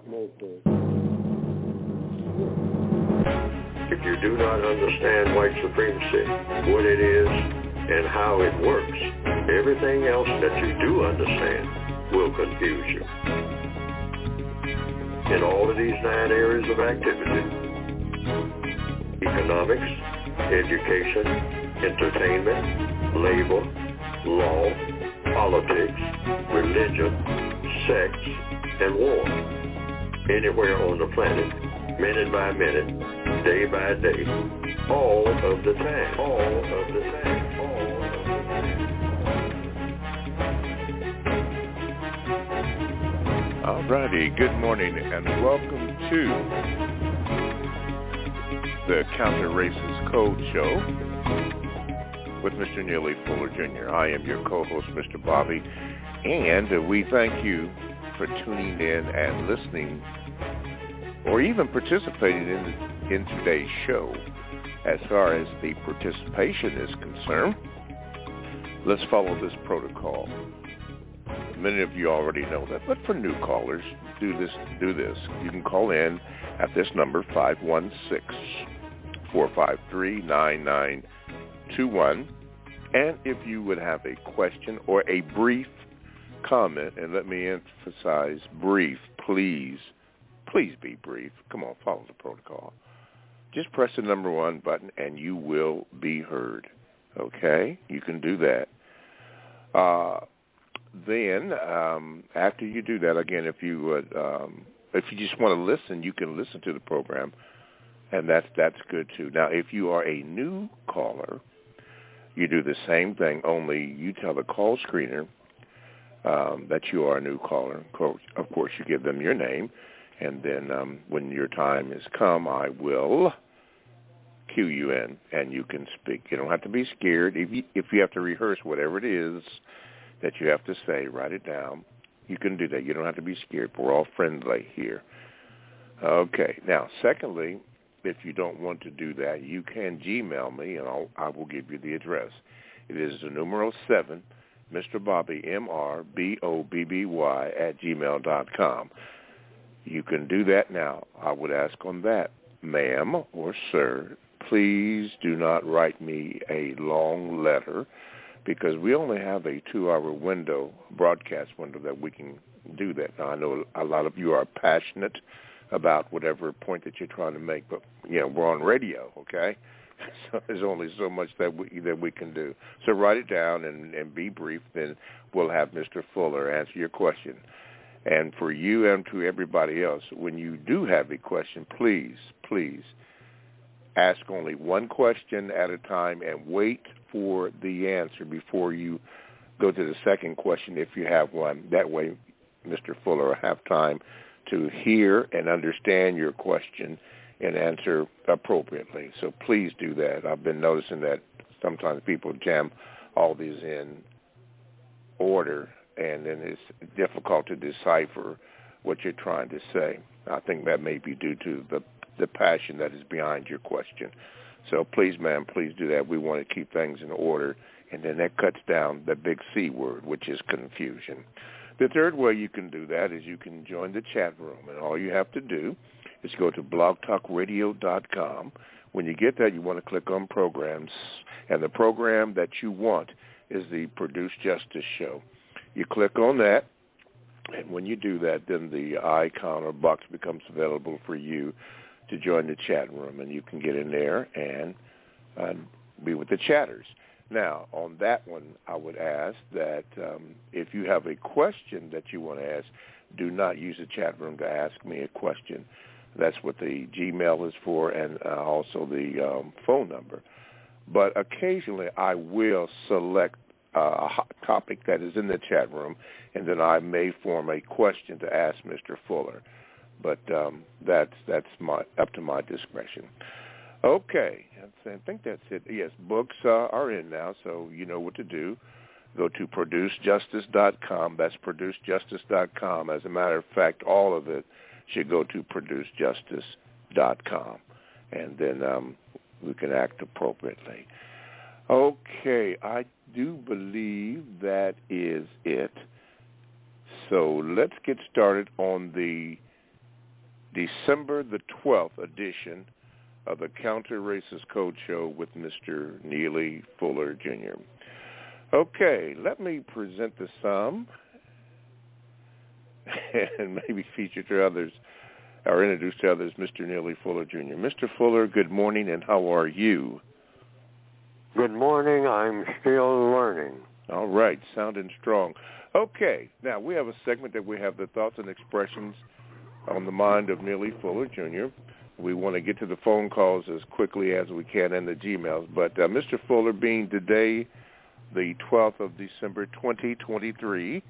If you do not understand white supremacy, what it is, and how it works, everything else that you do understand will confuse you. In all of these 9 areas of activity, economics, education, entertainment, labor, law, politics, religion, sex, and war. Anywhere on the planet, minute by minute, day by day, all of the time, all of the time, all of the time. All righty, good morning and welcome to the Counter Racist Code Show with Mr. Neely Fuller Jr. I am your co-host, Mr. Bobby, and we thank you for tuning in and listening or even participating in today's show. As far as the participation is concerned, let's follow this protocol. Many of you already know that, but for new callers, do this. You can call in at this number, 516-453-9921, and if you would have a question or a brief comment, and let me emphasize brief, please be brief. Come on, follow the protocol. Just press the number 1 button and you will be heard. Okay? You can do that. Then, after you do that, again, if you just want to listen, you can listen to the program, and that's good too. Now, if you are a new caller, you do the same thing, only you tell the call screener that you are a new caller. Of course, you give them your name, and then when your time has come, I will cue you in, and you can speak. You don't have to be scared. If you have to rehearse whatever it is that you have to say, write it down. You can do that. You don't have to be scared. We're all friendly here. Okay. Now, secondly, if you don't want to do that, you can Gmail me, and I will give you the address. It is the numeral 7, Mr. Bobby, MRBOBBY @gmail.com. You can do that now. I would ask on that, ma'am or sir, please do not write me a long letter, because we only have a 2-hour window, broadcast window, that we can do that. Now, I know a lot of you are passionate about whatever point that you're trying to make, but, we're on radio, okay? So there's only so much that we can do. So write it down and be brief, then we'll have Mr. Fuller answer your question. And for you and to everybody else, when you do have a question, please ask only one question at a time and wait for the answer before you go to the second question if you have one. That way, Mr. Fuller will have time to hear and understand your question and answer appropriately. So please do that. I've been noticing that sometimes people jam all these in order, and then it's difficult to decipher what you're trying to say. I think that may be due to the passion that is behind your question. So please, ma'am, please do that. We want to keep things in order, and then that cuts down the big C word, which is confusion. The third way you can do that is you can join the chat room, and all you have to do is go to blogtalkradio.com. When you get that, you want to click on programs, and the program that you want is the Produce Justice Show. You click on that, and when you do that, then the icon or box becomes available for you to join the chat room, and you can get in there and be with the chatters. Now, on that one, I would ask that if you have a question that you want to ask, do not use the chat room to ask me a question. That's what the Gmail is for, and also the phone number. But occasionally I will select a hot topic that is in the chat room, and then I may form a question to ask Mr. Fuller. But that's up to my discretion. Okay, I think that's it. Yes, books are in now, so you know what to do. Go to producejustice.com. That's producejustice.com. As a matter of fact, all of it should go to producejustice.com, and then we can act appropriately. Okay, I do believe that is it. So let's get started on the December the 12th edition of the Counter Racist Code Show with Mr. Neely Fuller, Jr. Okay, let me present the sum and maybe feature to others or introduce to others Mr. Neely Fuller, Jr. Mr. Fuller, good morning, and how are you? Good morning. I'm still learning. All right, sounding strong. Okay, now we have a segment that we have the thoughts and expressions on the mind of Neely Fuller, Jr. We want to get to the phone calls as quickly as we can and the Gmails. But Mr. Fuller, being today the 12th of December, 2023,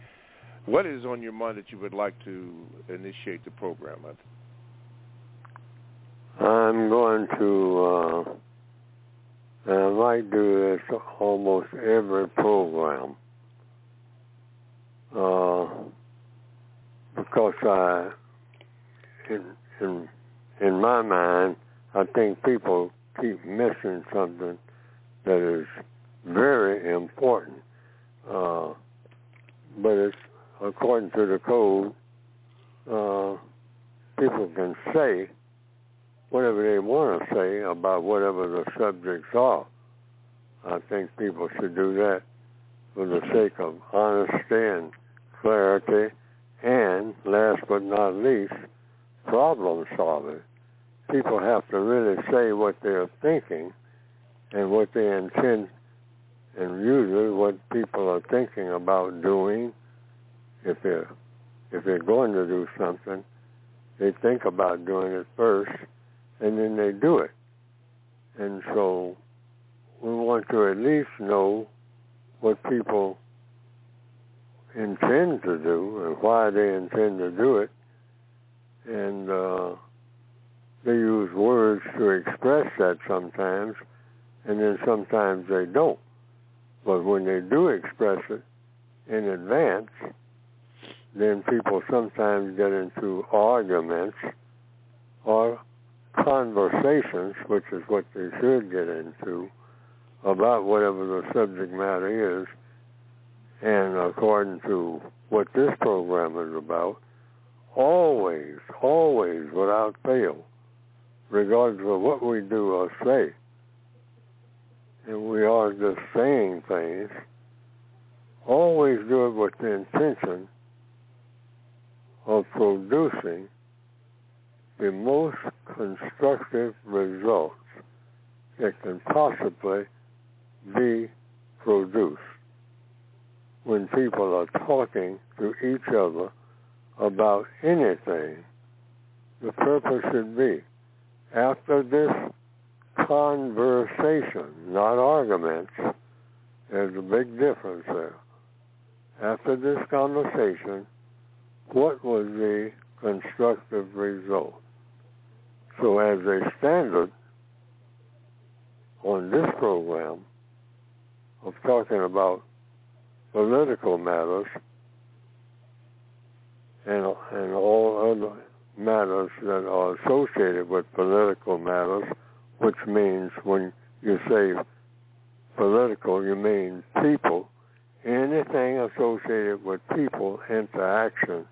what is on your mind that you would like to initiate the program with? I'm going to, I might do this almost every program, because in my mind, I think people keep missing something that is very important, but it's according to the code. People can say whatever they want to say about whatever the subjects are. I think people should do that for the sake of honesty and clarity, and last but not least, problem solving. People have to really say what they're thinking and what they intend, and usually what people are thinking about doing. If they're going to do something, they think about doing it first, and then they do it. And so we want to at least know what people intend to do and why they intend to do it. And they use words to express that sometimes, and then sometimes they don't. But when they do express it in advance, then people sometimes get into arguments or conversations, which is what they should get into, about whatever the subject matter is. And according to what this program is about, always, without fail, regardless of what we do or say, and we are just saying things, always do it with the intention of producing the most constructive results that can possibly be produced. When people are talking to each other about anything, the purpose should be, after this conversation, not arguments, there's a big difference there. After this conversation, what was the constructive result? So as a standard on this program of talking about political matters and all other matters that are associated with political matters, which means when you say political, you mean people, anything associated with people, interaction.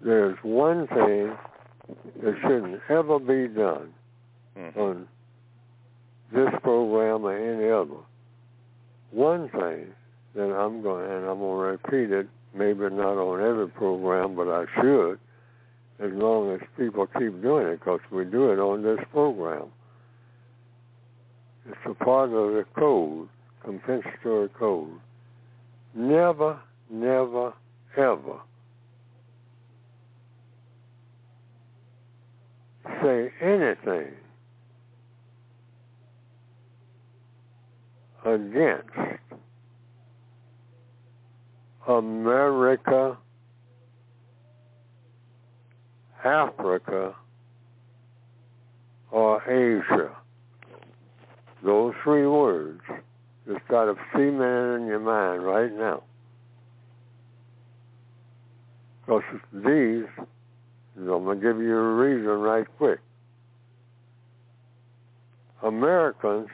There's one thing that shouldn't ever be done on this program or any other. One thing that I'm going to repeat it, maybe not on every program, but I should, as long as people keep doing it, because we do it on this program. It's a part of the code, compensatory code. Never, ever say anything against America, Africa, or Asia. Those three words, just try to cement it in your mind right now. Because these, I'm going to give you a reason right quick. Americans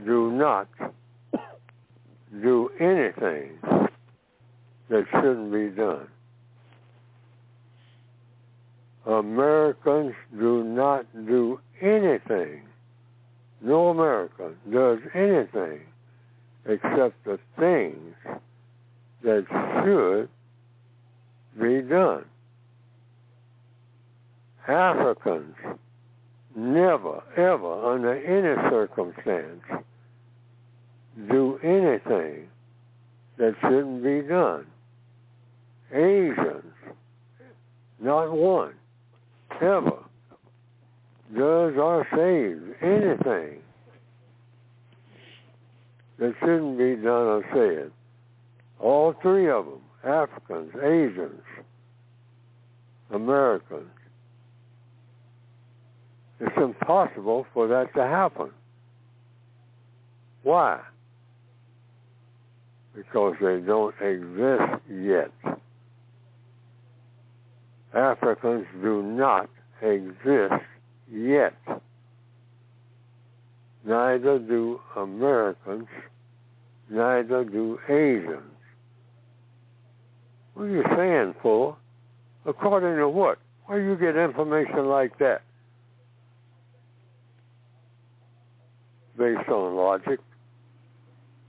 do not do anything that shouldn't be done. Americans do not do anything. No American does anything except the things that should be done. Africans never, ever, under any circumstance, do anything that shouldn't be done. Asians, not one, ever, does or says anything that shouldn't be done or said. All three of them, Africans, Asians, Americans. It's impossible for that to happen. Why? Because they don't exist yet. Africans do not exist yet. Neither do Americans, neither do Asians. What are you saying, for? According to what? Where do you get information like that? Based on logic.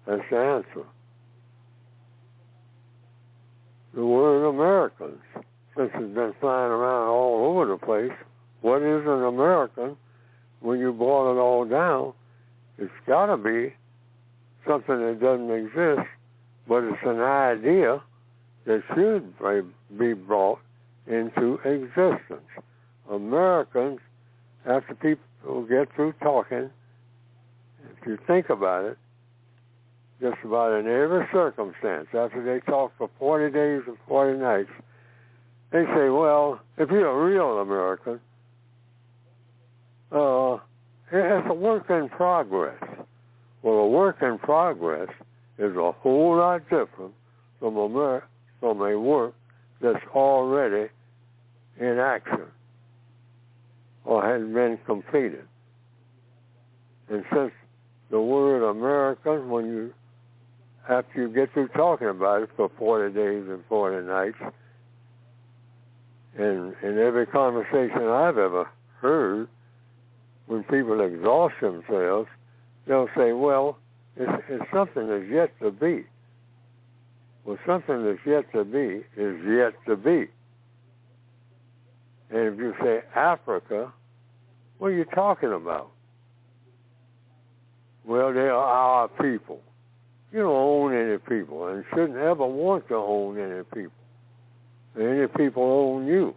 That's the answer. The word Americans, since it's been flying around all over the place, what is an American? When you boil it all down, it's got to be something that doesn't exist, but it's an idea that should be brought into existence. Americans, after people get through talking, if you think about it, just about in every circumstance, after they talk for 40 days and 40 nights, they say, well, if you're a real American, it's a work in progress. Well, a work in progress is a whole lot different from a work that's already in action or has been completed. And since the word American, after you get through talking about it for 40 days and 40 nights, and in every conversation I've ever heard, when people exhaust themselves, they'll say, well, it's something that's yet to be. Well, something that's yet to be is yet to be. And if you say Africa, what are you talking about? Well, they are our people. You don't own any people and shouldn't ever want to own any people. Any people own you.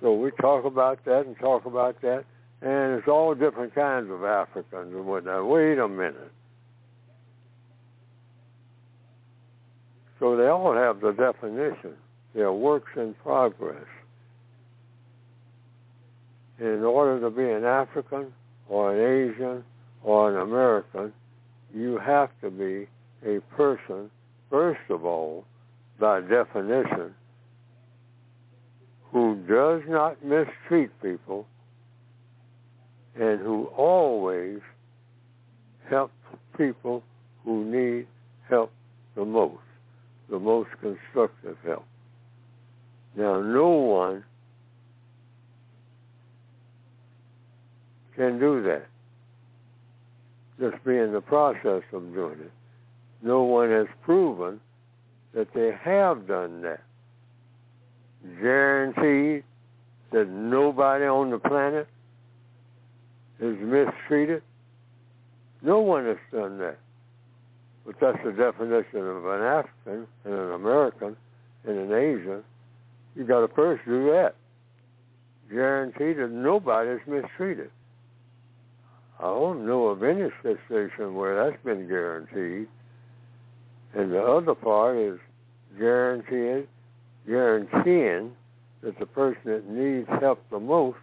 So we talk about that and talk about that, and it's all different kinds of Africans and whatnot. Wait a minute. So they all have the definition. They're works in progress. In order to be an African or an Asian or an American, you have to be a person, first of all, by definition, who does not mistreat people and who always helps people who need help the most constructive help. Now, no one can do that. Just be in the process of doing it. No one has proven that they have done that. Guaranteed that nobody on the planet is mistreated. No one has done that. But that's the definition of an African and an American and an Asian. You got to first do that. Guarantee that nobody is mistreated. I don't know of any situation where that's been guaranteed. And the other part is guaranteeing that the person that needs help the most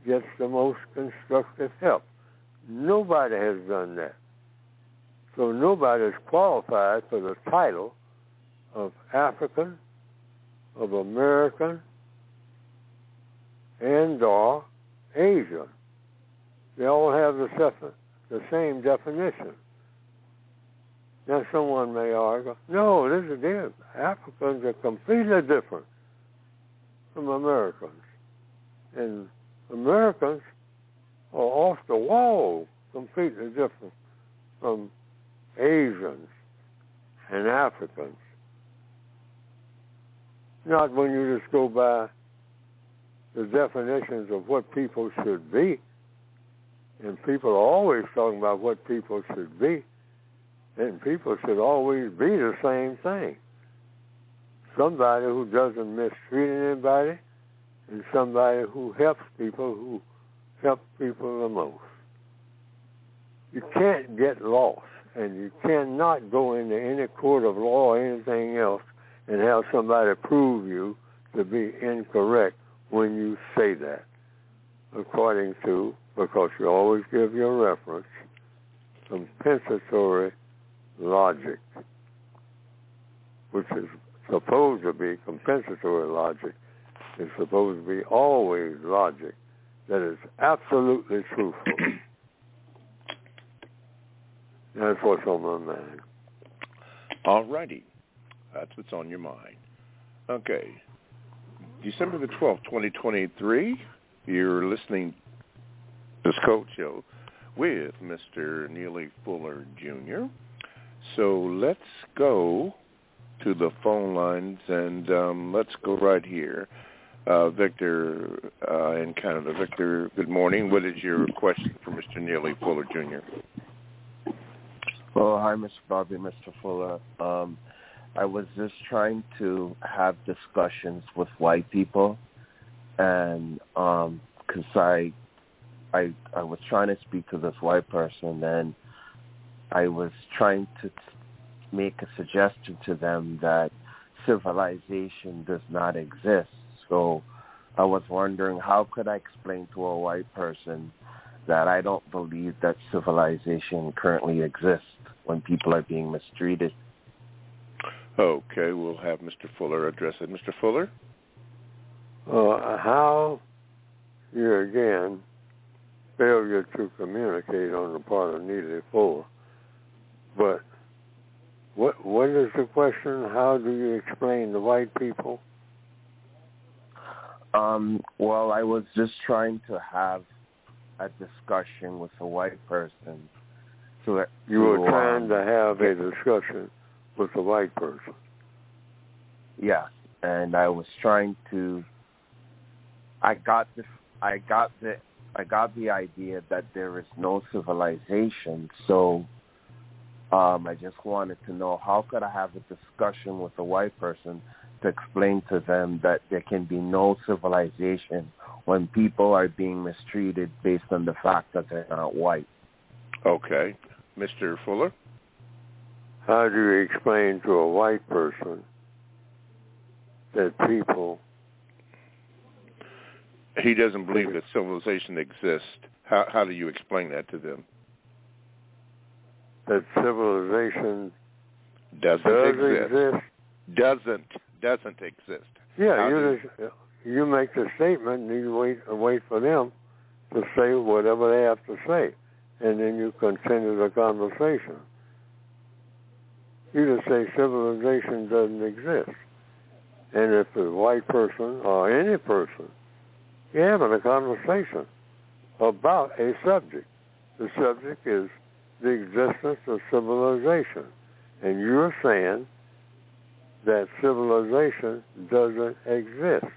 gets the most constructive help. Nobody has done that. So nobody is qualified for the title of African, of American, and or Asian. They all have the same definition. Now, someone may argue, no, Africans are completely different from Americans. And Americans are off the wall completely different from Asians and Africans. Not when you just go by the definitions of what people should be. And people are always talking about what people should be. And people should always be the same thing. Somebody who doesn't mistreat anybody, and somebody who help people the most. You can't get lost, and you cannot go into any court of law or anything else and have somebody prove you to be incorrect when you say that, because you always give your reference, compensatory logic, which is supposed to be compensatory logic, is supposed to be always logic that is absolutely truthful. That's what's on my mind. All righty. That's what's on your mind. Okay. December the 12th, 2023, you're listening to this Code Show with Mr. Neely Fuller, Jr. So let's go to the phone lines, and let's go right here. Victor in Canada. Victor, good morning. What is your question for Mr. Neely Fuller, Jr.? Well, hi, Mr. Bobby, Mr. Fuller. I was just trying to have discussions with white people, and because I was trying to speak to this white person, and I was trying to make a suggestion to them that civilization does not exist. So I was wondering, how could I explain to a white person that I don't believe that civilization currently exists when people are being mistreated? Okay, we'll have Mr. Fuller address it. Mr. Fuller? How, here again, failure to communicate on the part of Neely Fuller. But what is the question? How do you explain to white people? Well, I was just trying to have a discussion with a white person. You were trying to have a discussion with a white person? Yes, and I was trying to. I got the idea that there is no civilization. So I just wanted to know, how could I have a discussion with a white person to explain to them that there can be no civilization when people are being mistreated based on the fact that they're not white? Okay. Mr. Fuller? How do you explain to a white person that people... He doesn't believe that civilization exists. How do you explain that to them? That civilization doesn't exist. Doesn't exist. Yeah, you make the statement and you wait for them to say whatever they have to say, and then you continue the conversation. You just say civilization doesn't exist. And if a white person or any person, you're having a conversation about a subject. The subject is the existence of civilization. And you're saying that civilization doesn't exist.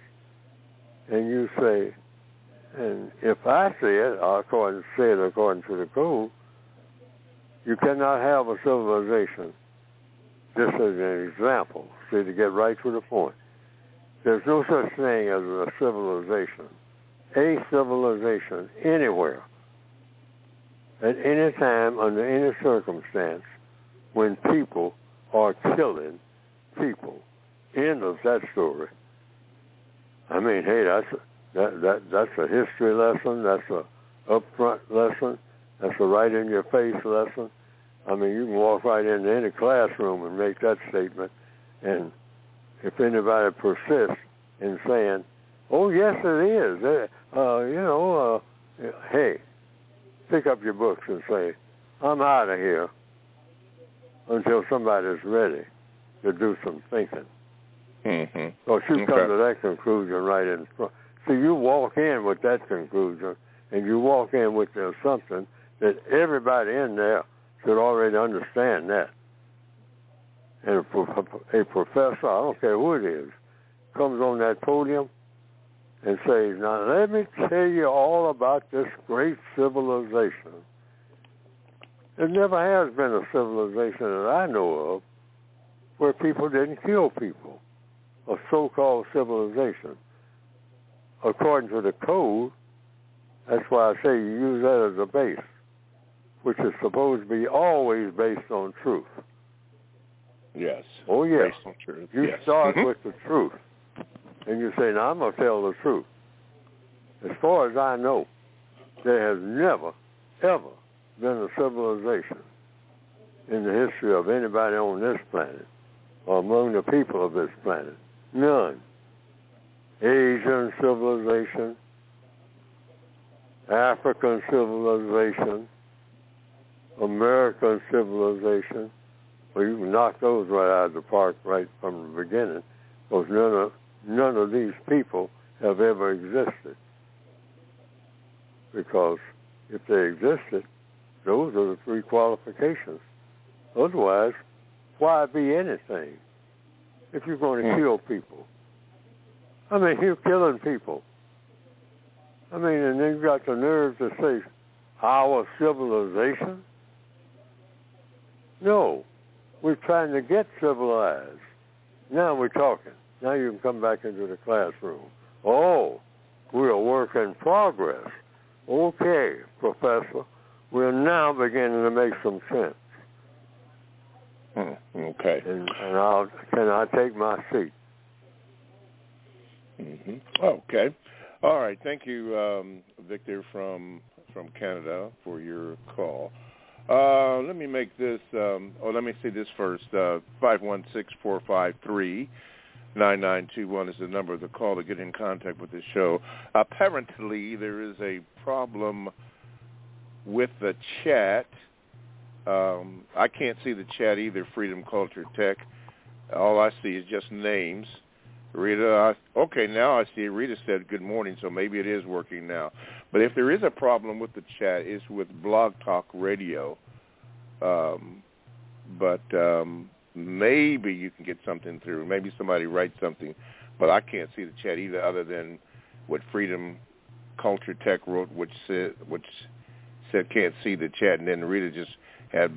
And you say, and if I say it, according to the code, you cannot have a civilization. Just as an example, to get right to the point. There's no such thing as a civilization. A civilization anywhere, at any time, under any circumstance, when people are killing people. End of that story. I mean, hey, that's a history lesson. That's a upfront lesson. That's a right in your face lesson. I mean, you can walk right into any classroom and make that statement. And if anybody persists in saying, "Oh, yes, it is," hey, pick up your books and say, "I'm out of here. until somebody's ready to do some thinking. Mm-hmm. So you come to that conclusion right in front. See, you walk in with that conclusion, and you walk in with the assumption that everybody in there should already understand that. And a professor, I don't care who it is, comes on that podium and says, now let me tell you all about this great civilization. There never has been a civilization that I know of where people didn't kill people. A so-called civilization. According to the code, that's why I say you use that as a base, which is supposed to be always based on truth. Yes. Oh, yeah. Based on truth. You start with the truth, and you say, now I'm going to tell the truth. As far as I know, there has never, ever been a civilization in the history of anybody on this planet or among the people of this planet. None. Asian civilization, African civilization, American civilization. Well, you can knock those right out of the park right from the beginning, because none of these people have ever existed. Because if they existed, those are the three qualifications. Otherwise, why be anything if you're going to kill people? I mean, you're killing people. I mean, and then you've got the nerve to say, our civilization? No. We're trying to get civilized. Now we're talking. Now you can come back into the classroom. Oh, we're a work in progress. Okay, Professor, we're now beginning to make some sense. Okay. And can I take my seat? Mm-hmm. Okay. All right. Thank you, Victor from Canada, for your call. Let me make this. Let me say this first. 516-453-9921 is the number of the call to get in contact with the show. Apparently, there is a problem with the chat. I can't see the chat either, Freedom Culture Tech. All I see is just names. Rita, okay, now I see Rita said good morning, so maybe it is working now. But if there is a problem with the chat, it's with Blog Talk Radio. But maybe you can get something through. Maybe somebody writes something, but I can't see the chat either, other than what Freedom Culture Tech wrote, which said can't see the chat, and then Rita just had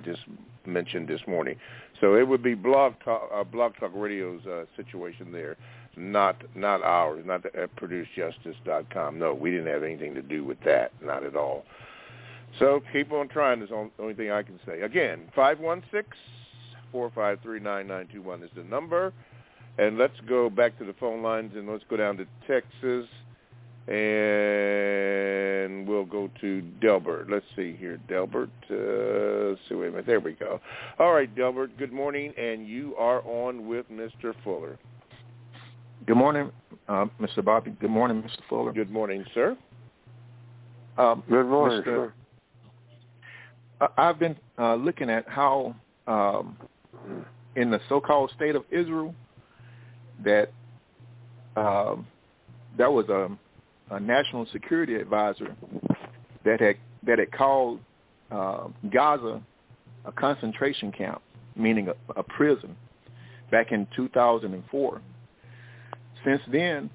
just mentioned this morning. So it would be Blog Talk Radio's situation there, not ours, not at ProduceJustice.com. No, we didn't have anything to do with that, not at all. So keep on trying is the only thing I can say. Again, 516-453-9921 is the number. And let's go back to the phone lines, and let's go down to Texas, and we'll go to Delbert. Let's see here, Delbert. Wait a minute. There we go. All right, Delbert, good morning, and you are on with Mr. Fuller. Good morning, Mr. Bobby. Good morning, Mr. Fuller. Good morning, sir. Good morning, sir. I've been looking at how in the so-called state of Israel that there was a national security advisor that had called Gaza a concentration camp, meaning a prison, back in 2004. Since then,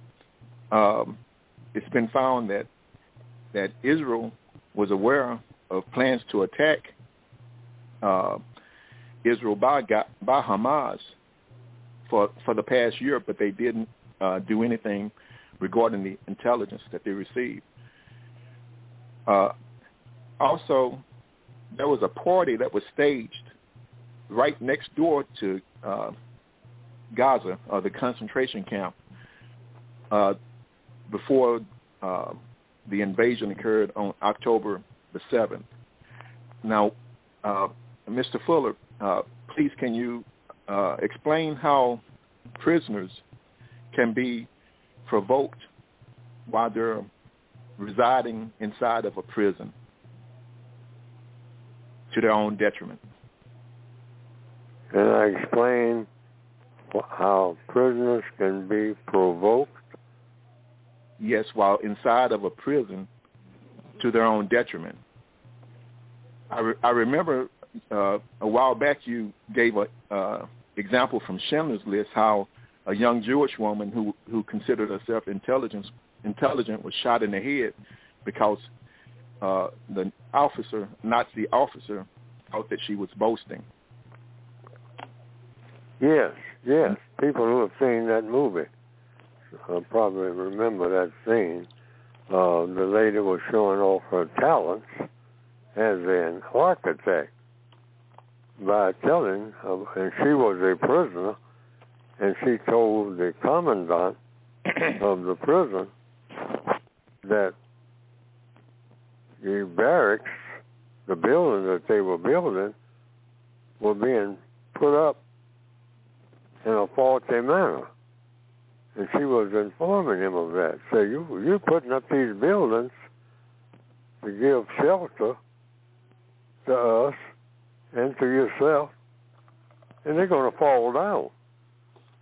it's been found that Israel was aware of plans to attack Israel by Hamas for the past year, but they didn't do anything regarding the intelligence that they received. Also, there was a party that was staged right next door to Gaza, the concentration camp, before the invasion occurred on October the 7th. Now, Mr. Fuller, please can you explain how prisoners can be provoked while they're residing inside of a prison to their own detriment? And I explained how prisoners can be provoked. Yes, while inside of a prison to their own detriment. I remember a while back you gave a example from Schindler's List how a young Jewish woman who considered herself intelligent was shot in the head because the Nazi officer, thought that she was boasting. Yes. People who have seen that movie probably remember that scene. The lady was showing off her talents as an architect by telling, and she was a prisoner, and she told the commandant of the prison that the barracks, the building that they were building, were being put up in a faulty manner. And she was informing him of that. So you're putting up these buildings to give shelter to us and to yourself, and they're going to fall down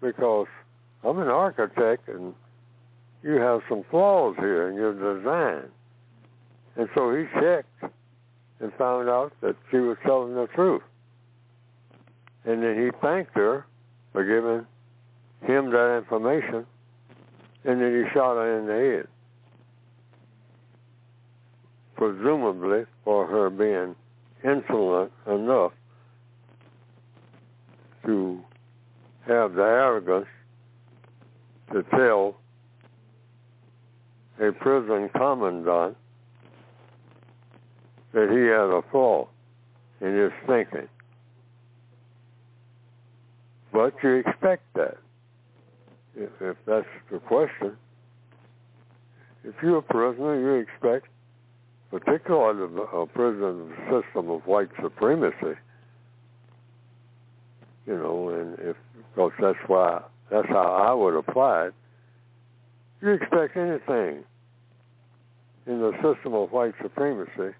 because I'm an architect and you have some flaws here in your design. And so he checked and found out that she was telling the truth. And then he thanked her for giving him that information, and then he shot her in the head, presumably for her being insolent enough to have the arrogance to tell a prison commandant that he had a flaw in his thinking. But you expect that. If that's the question, if you're a prisoner, you expect, particularly a prison system of white supremacy, and because that's how I would apply it. You expect anything in the system of white supremacy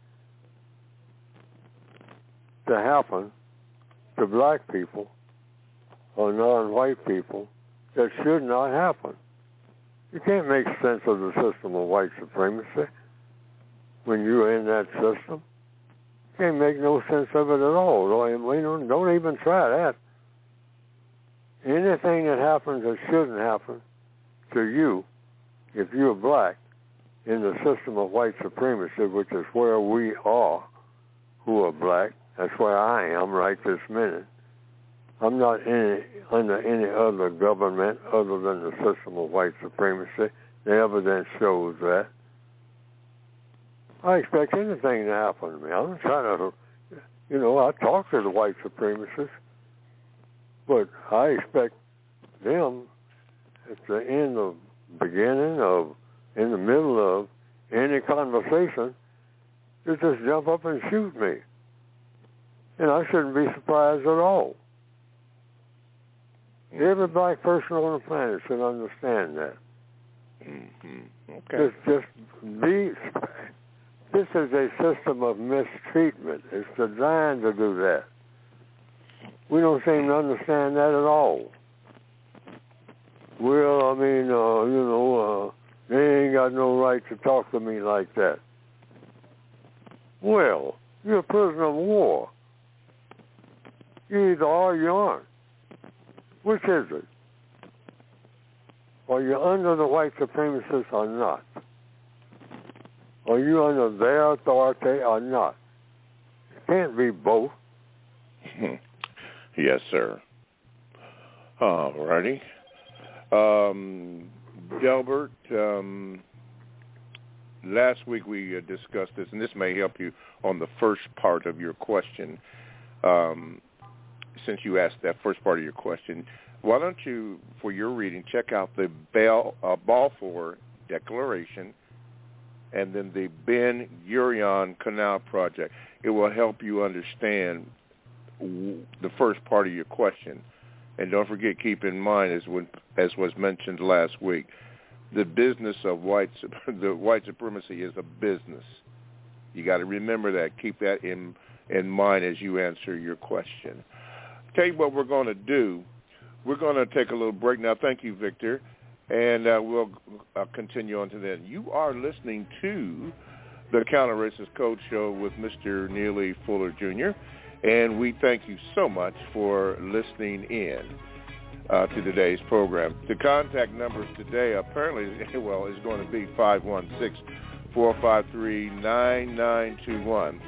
to happen to black people or non-white people that should not happen. You can't make sense of the system of white supremacy when you're in that system. You can't make no sense of it at all. Don't even try that. Anything that happens that shouldn't happen to you, if you're black, in the system of white supremacy, which is where we are, who are black, that's where I am right this minute. I'm not under any other government other than the system of white supremacy. The evidence shows that. I expect anything to happen to me. I'm trying to, I talk to the white supremacists, but I expect them at the end of, beginning of, in the middle of any conversation to just jump up and shoot me. And I shouldn't be surprised at all. Every black person on the planet should understand that. Mm-hmm. Okay. This is a system of mistreatment. It's designed to do that. We don't seem to understand that at all. Well, they ain't got no right to talk to me like that. Well, you're a prisoner of war. You either are or you aren't. Which is it? Are you under the white supremacists or not? Are you under their authority or not? It can't be both. Yes, sir. All righty. Delbert, last week we discussed this, and this may help you on the first part of your question. Since you asked that first part of your question, why don't you, for your reading, check out the Balfour Declaration and then the Ben Gurion Canal Project. It will help you understand the first part of your question. And don't forget, keep in mind, as was mentioned last week, the business of white supremacy is a business. You got to remember that. Keep that in mind as you answer your question. tell you what we're going to do. We're going to take a little break now. Thank you, Victor. And we'll continue on to that. You are listening to the Counter-Racist Code Show with Mr. Neely Fuller Jr., and we thank you so much for listening in to today's program. The contact numbers today apparently, well, is going to be 516-453-9921.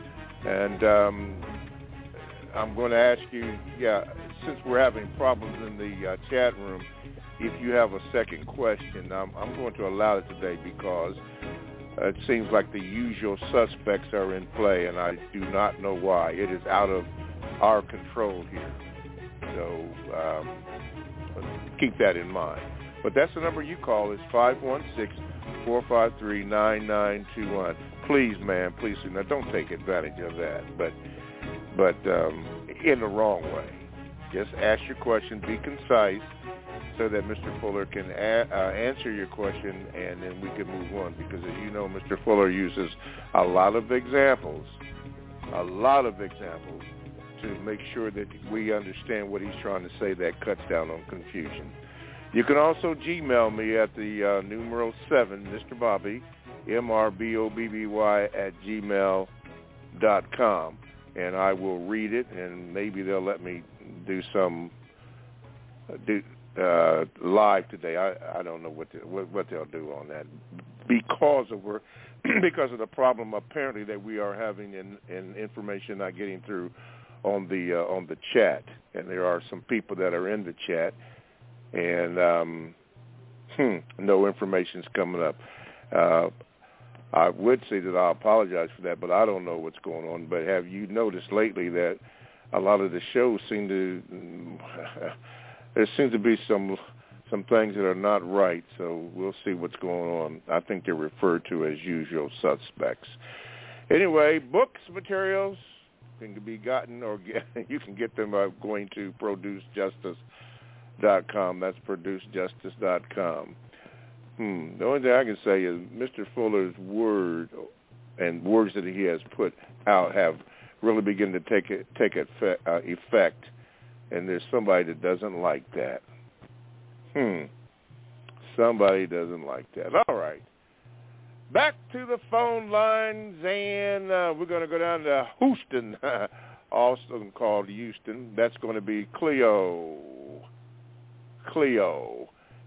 And I'm going to ask you, since we're having problems in the chat room, if you have a second question, I'm going to allow it today because it seems like the usual suspects are in play, and I do not know why. It is out of our control here. So keep that in mind. But that's the number you call is 516-453-9921. Please, man, please. Now, don't take advantage of that, but in the wrong way. Just ask your question, be concise, so that Mr. Fuller can answer your question, and then we can move on. Because, as you know, Mr. Fuller uses a lot of examples to make sure that we understand what he's trying to say. That cuts down on confusion. You can also Gmail me at the numeral 7, Mr. Bobby, MRBOBBY @gmail.com, and I will read it, and maybe they'll let me do some live today. I don't know what they'll do on that because of the problem apparently that we are having in information not getting through on the chat, and there are some people that are in the chat, and no information's coming up. I would say that I apologize for that, but I don't know what's going on. But have you noticed lately that a lot of the shows there seems to be some things that are not right, so we'll see what's going on. I think they're referred to as usual suspects. Anyway, books, materials can be gotten, or you can get them by going to producejustice.com. That's producejustice.com. The only thing I can say is Mr. Fuller's word and words that he has put out have really begun to take effect, and there's somebody that doesn't like that. Somebody doesn't like that. All right. Back to the phone lines, and we're going to go down to Houston, also called Houston. That's going to be Cleo.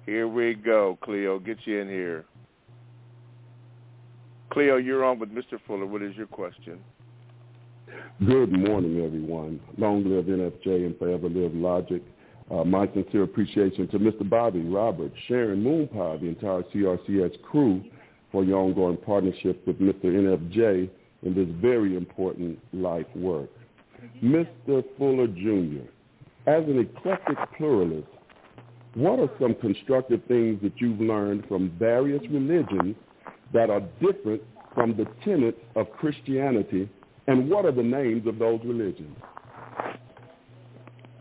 Here we go, Cleo. Get you in here. Cleo, you're on with Mr. Fuller. What is your question? Good morning, everyone. Long live NFJ and forever live Logic. My sincere appreciation to Mr. Bobby, Robert, Sharon, Moonpie, the entire CRCS crew for your ongoing partnership with Mr. NFJ in this very important life work. Mr. Fuller Jr., as an eclectic pluralist, what are some constructive things that you've learned from various religions that are different from the tenets of Christianity, and what are the names of those religions?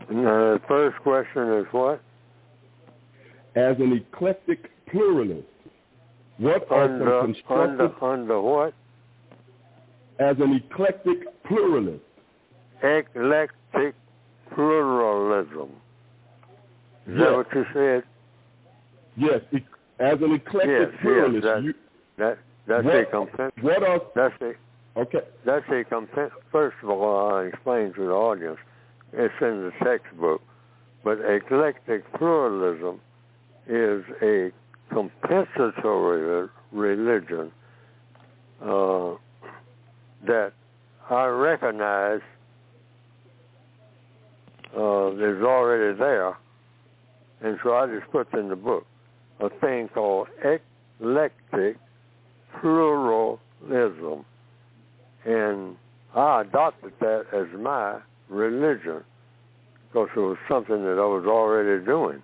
The first question is what? As an eclectic pluralist, what are some constructive... Under what? As an eclectic pluralist. Eclectic pluralism. Is that what you said? Yes, as an eclectic pluralist. First of all, I'll explain to the audience. It's in the textbook. But eclectic pluralism is a compensatory religion that I recognize is already there. And so I just put in the book a thing called eclectic pluralism. And I adopted that as my religion because it was something that I was already doing.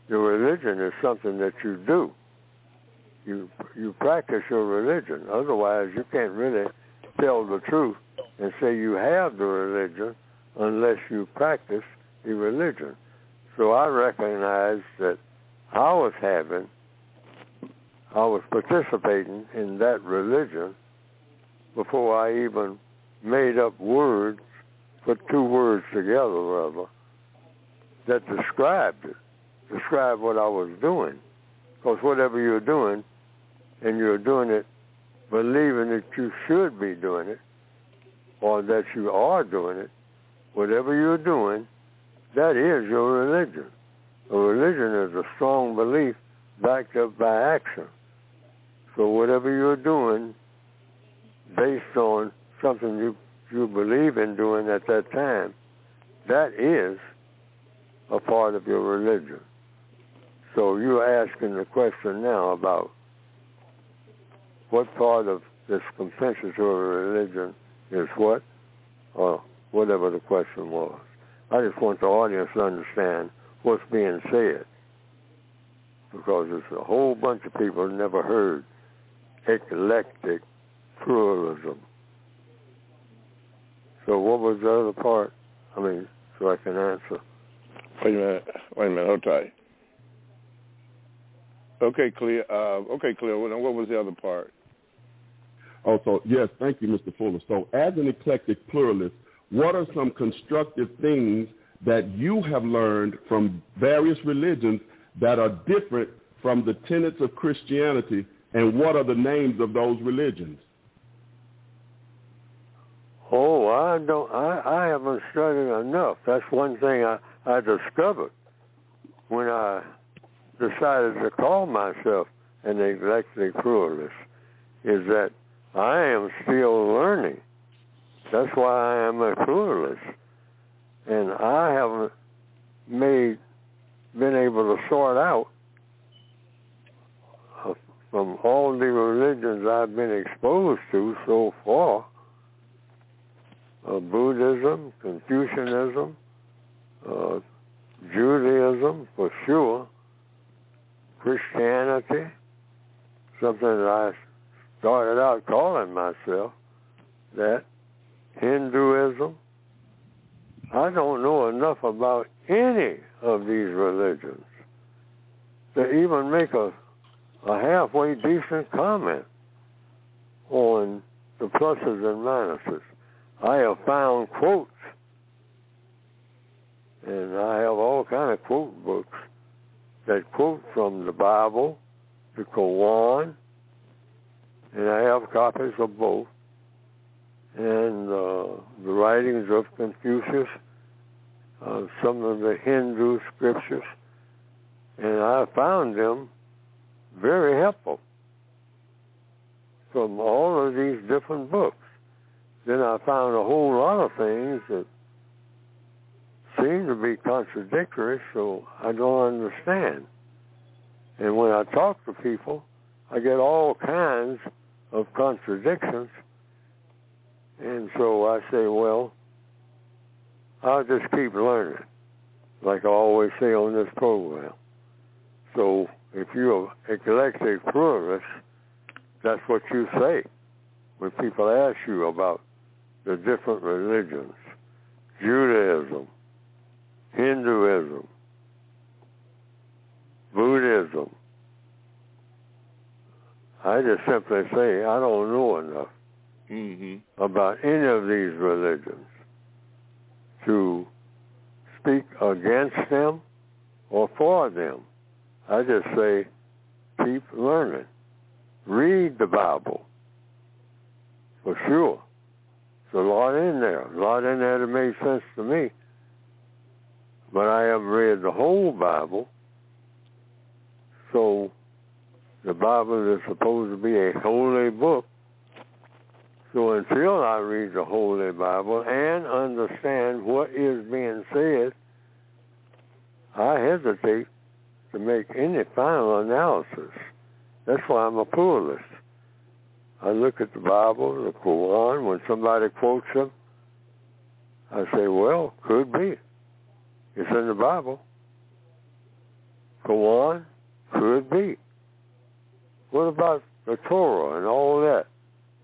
Your religion is something that you do. You practice your religion. Otherwise, you can't really tell the truth and say you have the religion unless you practice the religion. So I recognized that I was participating in that religion before I even made up words, put two words together, rather, that described what I was doing. Because whatever you're doing, and you're doing it believing that you should be doing it, or that you are doing it, whatever you're doing, that is your religion. A religion is a strong belief backed up by action. So whatever you're doing, based on something you believe in doing at that time, that is a part of your religion. So you're asking the question now about what part of this compensatory religion is what, or whatever the question was. I just want the audience to understand what's being said, because there's a whole bunch of people who never heard eclectic pluralism. So what was the other part? So I can answer. Wait a minute, hold tight. Okay, clear. What was the other part? Also, yes, thank you, Mr. Fuller. So as an eclectic pluralist, what are some constructive things that you have learned from various religions that are different from the tenets of Christianity, and what are the names of those religions? Oh, I haven't studied enough. That's one thing I discovered when I decided to call myself an eclectic pluralist, is that I am still learning. That's why I am a pluralist. And I haven't been able to sort out from all the religions I've been exposed to so far, Buddhism, Confucianism, Judaism for sure, Christianity, something that I started out calling myself that, Hinduism. I don't know enough about any of these religions to even make a halfway decent comment on the pluses and minuses. I have found quotes, and I have all kind of quote books that quote from the Bible, the Quran, and I have copies of both, and the writings of Confucius, some of the Hindu scriptures, and I found them very helpful from all of these different books. Then I found a whole lot of things that seem to be contradictory, so I don't understand. And when I talk to people, I get all kinds of contradictions. And so I say, well, I'll just keep learning, like I always say on this program. So if you're an eclectic pluralist, that's what you say when people ask you about the different religions, Judaism, Hinduism, Buddhism. I just simply say I don't know enough about any of these religions to speak against them or for them. I just say keep learning. Read the Bible, for sure. There's a lot in there. A lot in there that made sense to me. But I haven't read the whole Bible. So the Bible is supposed to be a holy book. So until I read the Holy Bible and understand what is being said, I hesitate to make any final analysis. That's why I'm a pluralist. I look at the Bible, the Quran, when somebody quotes them, I say, well, could be. It's in the Bible. Quran, could be. What about the Torah and all that?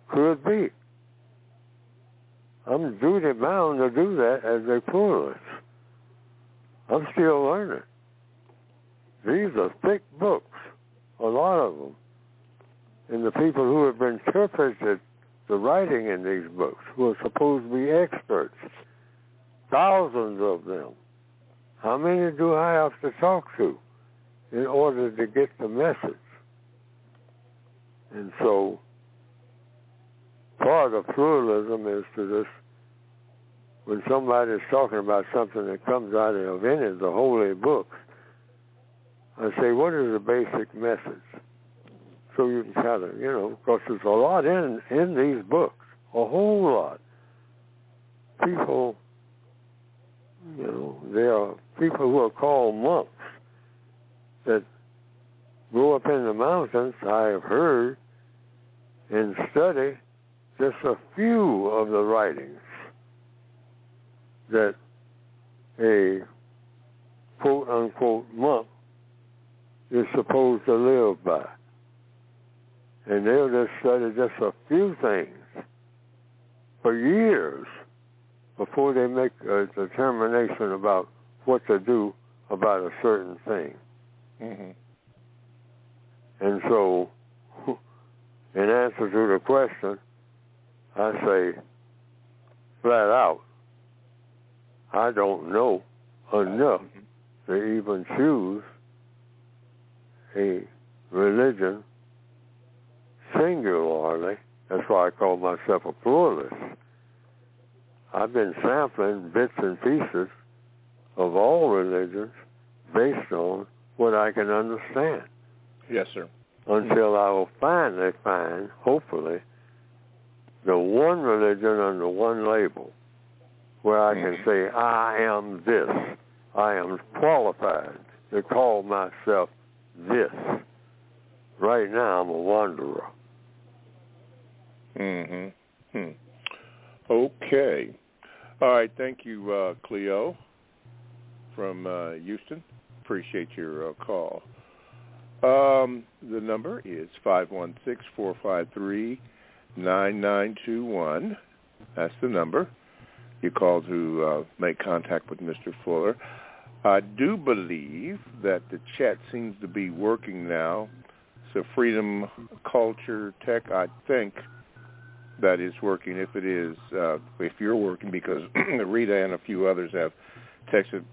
Could be. I'm duty bound to do that as a pluralist. I'm still learning. These are thick books, a lot of them. And the people who have interpreted the writing in these books, who are supposed to be experts, thousands of them. How many do I have to talk to in order to get the message? And so part of pluralism is to this, when somebody's talking about something that comes out of any of the holy books, I say, what is the basic message? So you can kind of, because there's a lot in these books, a whole lot. People, there are people who are called monks that go up in the mountains, I have heard, and study just a few of the writings that a quote-unquote monk is supposed to live by. And they'll just study just a few things for years before they make a determination about what to do about a certain thing. Mm-hmm. And so, in answer to the question, I say flat out, I don't know enough to even choose a religion singularly. That's why I call myself a pluralist. I've been sampling bits and pieces of all religions based on what I can understand. Yes, sir. Until I will finally find, hopefully, the one religion under one label where I can say, I am this. I am qualified to call myself this. Right now, I'm a wanderer. Mm-hmm. Okay. All right. Thank you, Cleo from Houston. Appreciate your call. The number is 516-453-9921. That's the number. You call to make contact with Mr. Fuller. I do believe that the chat seems to be working now. So Freedom Culture Tech, I think that is working. If it is, if you're working, because Rita and a few others have texted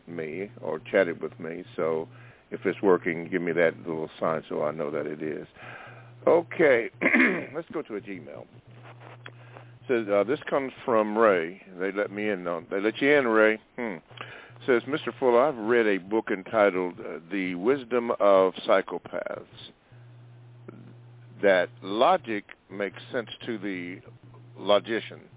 me or chatted with me. So if it's working, give me that little sign so I know that it is. Okay, let's go to a Gmail. Says this comes from Ray. They let me in. They let you in, Ray. Says, Mr. Fuller, I've read a book entitled The Wisdom of Psychopaths. That logic makes sense to the logician.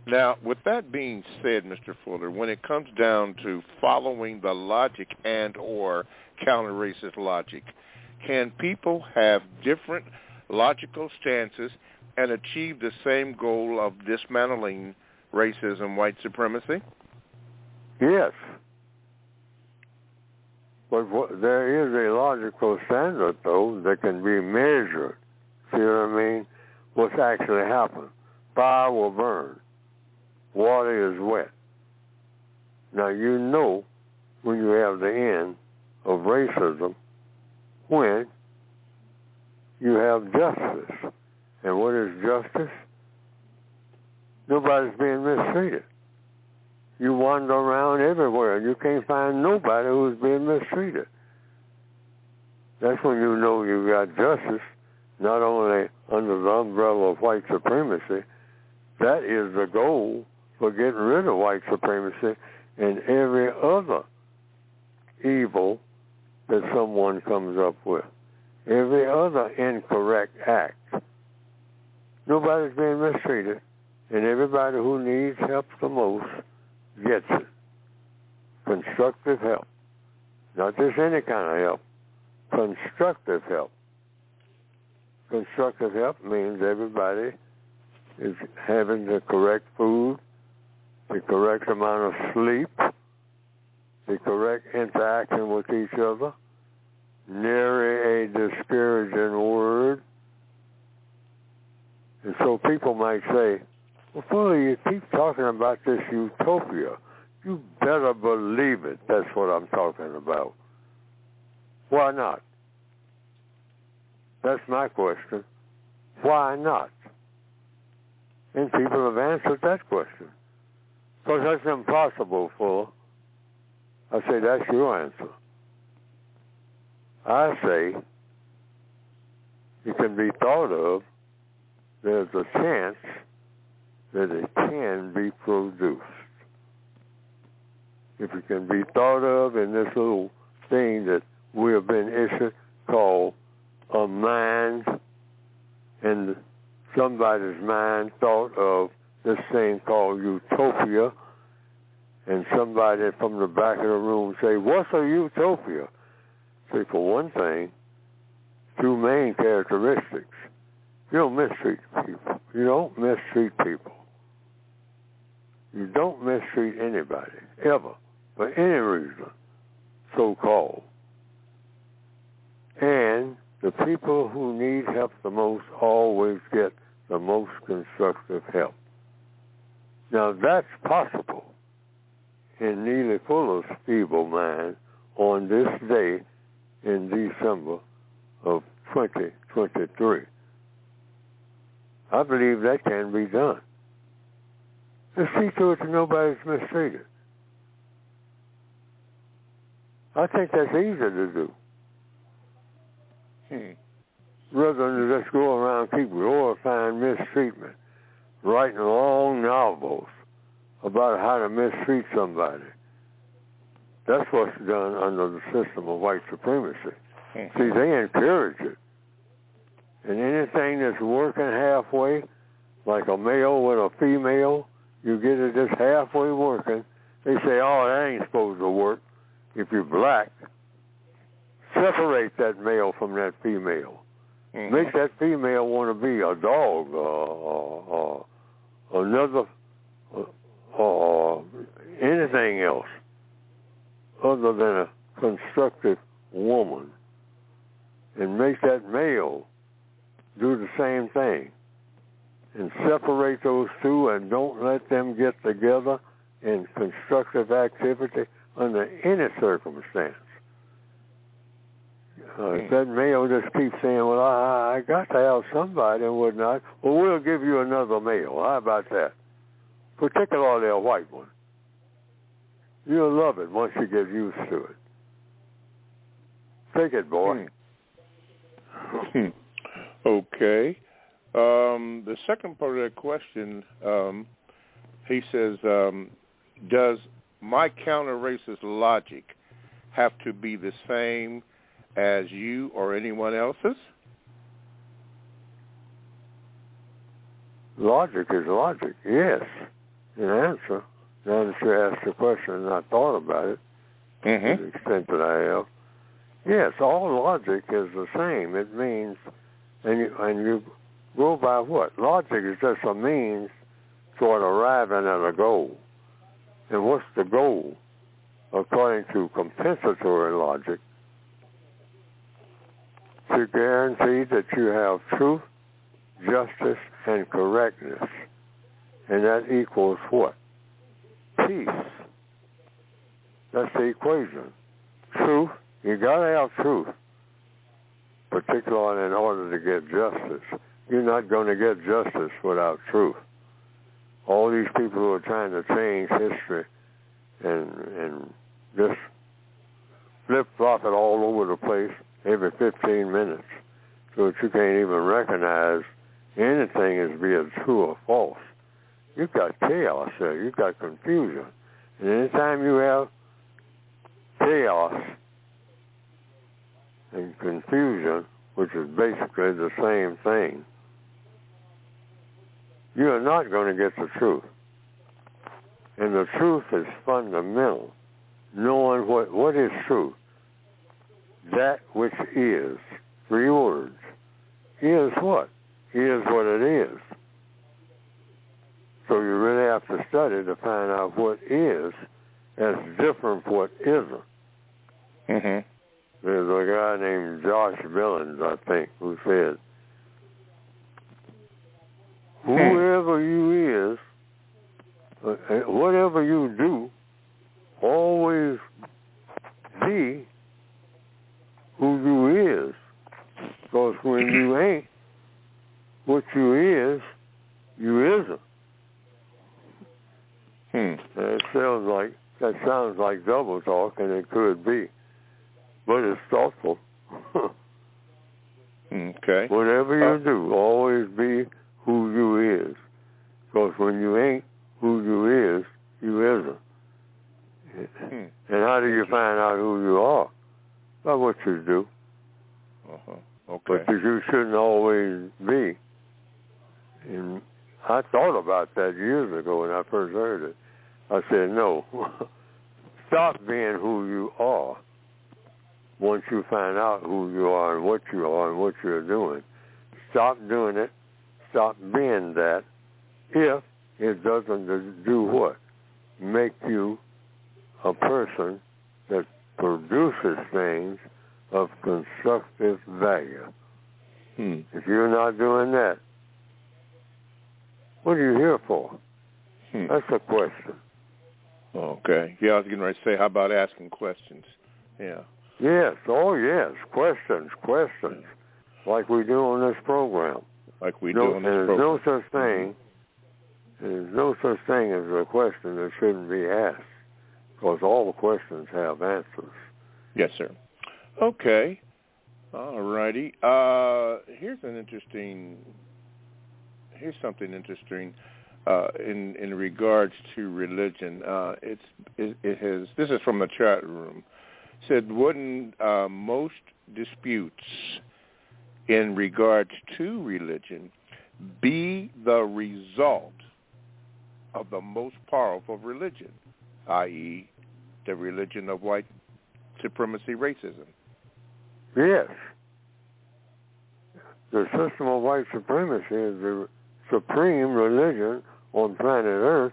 Now, with that being said, Mr. Fuller, when it comes down to following the logic and or counter-racist logic, can people have different logical stances and achieve the same goal of dismantling racism, white supremacy? Yes. But there is a logical standard, though, that can be measured. See what I mean? What's actually happened. Fire will burn. Water is wet. Now, you know when you have the end of racism when you have justice. And what is justice? Nobody's being mistreated. You wander around everywhere and you can't find nobody who's being mistreated. That's when you know you got justice, not only under the umbrella of white supremacy. That is the goal for getting rid of white supremacy and every other evil that someone comes up with. Every other incorrect act. Nobody's being mistreated, and everybody who needs help the most gets it. Constructive help. Not just any kind of help. Constructive help. Constructive help means everybody is having the correct food, the correct amount of sleep, the correct interaction with each other, nary a discouraging word. And so people might say, well, Fuller, you keep talking about this utopia. You better believe it. That's what I'm talking about. Why not? That's my question. Why not? And people have answered that question. Because that's impossible, Fuller. I say that's your answer. I say it can be thought of. There's a chance that it can be produced. If it can be thought of in this little thing that we have been issued called a mind, and somebody's mind thought of this thing called Utopia, and somebody from the back of the room say, what's a utopia? Say, for one thing, two main characteristics. You don't mistreat people. You don't mistreat people. You don't mistreat anybody, ever, for any reason, so-called. And the people who need help the most always get the most constructive help. Now, that's possible in Neely Fuller's feeble mind on this day in December of 2023. I believe that can be done. Let's see to it that nobody's mistreated. I think that's easy to do. Rather than just go around keep glorifying mistreatment, writing long novels about how to mistreat somebody. That's what's done under the system of white supremacy. See, they encourage it. And anything that's working halfway, like a male with a female, you get it just halfway working, they say, oh, that ain't supposed to work. If you're black, separate that male from that female. Make that female want to be a dog or another or anything else other than a constructive woman, and make that male do the same thing, and separate those two and don't let them get together in constructive activity under any circumstance. If that male just keeps saying, well, I got to have somebody and whatnot, well, we'll give you another male. How about that? Particularly a white one. You'll love it once you get used to it. Take it, boy. Okay. The second part of that question, he says, does my counter-racist logic have to be the same as you or anyone else's? Logic is logic, yes. In answer, now that you asked the question and I thought about it, to the extent that I have, yes, all logic is the same. It means, and you go by what? Logic is just a means toward arriving at a goal. And what's the goal? According to compensatory logic, to guarantee that you have truth, justice, and correctness. And that equals what? Peace. That's the equation. Truth, you got to have truth, particularly in order to get justice. You're not going to get justice without truth. All these people who are trying to change history and just flip-flop it all over the place every 15 minutes so that you can't even recognize anything as being true or false. You've got chaos there. You've got confusion. And anytime you have chaos and confusion, which is basically the same thing, you are not going to get the truth. And the truth is fundamental. Knowing what is truth. That which is. 3 words. Is what? Is what it is. So you really have to study to find out what is as different from what isn't. There's a guy named Josh Billings, I think, who said, whoever you is, whatever you do, always be who you is. Because when you ain't what you is, you isn't. sounds like double talk, and it could be, but it's thoughtful. Okay. Whatever you do, always be who you is, because when you ain't who you is, you isn't. And how do you find out who you are? By what you do. Okay. But you shouldn't always be. And I thought about that years ago when I first heard it. I said, no, stop being who you are once you find out who you are and what you're doing. Stop doing it. Stop being that if it doesn't do what? Make you a person that produces things of constructive value. If you're not doing that, what are you here for? That's a question. Okay. Yeah, I was getting ready to say, how about asking questions? Yeah. Yes. Oh, yes. Questions. Like we do on this program. There's no such thing. There's no such thing as a question that shouldn't be asked, because all the questions have answers. Yes, sir. Okay. All righty. Here's something interesting in regards to religion. This is from the chat room. It said, wouldn't most disputes in regards to religion be the result of the most powerful religion, i.e., the religion of white supremacy racism? Yes. The system of white supremacy is the supreme religion on planet Earth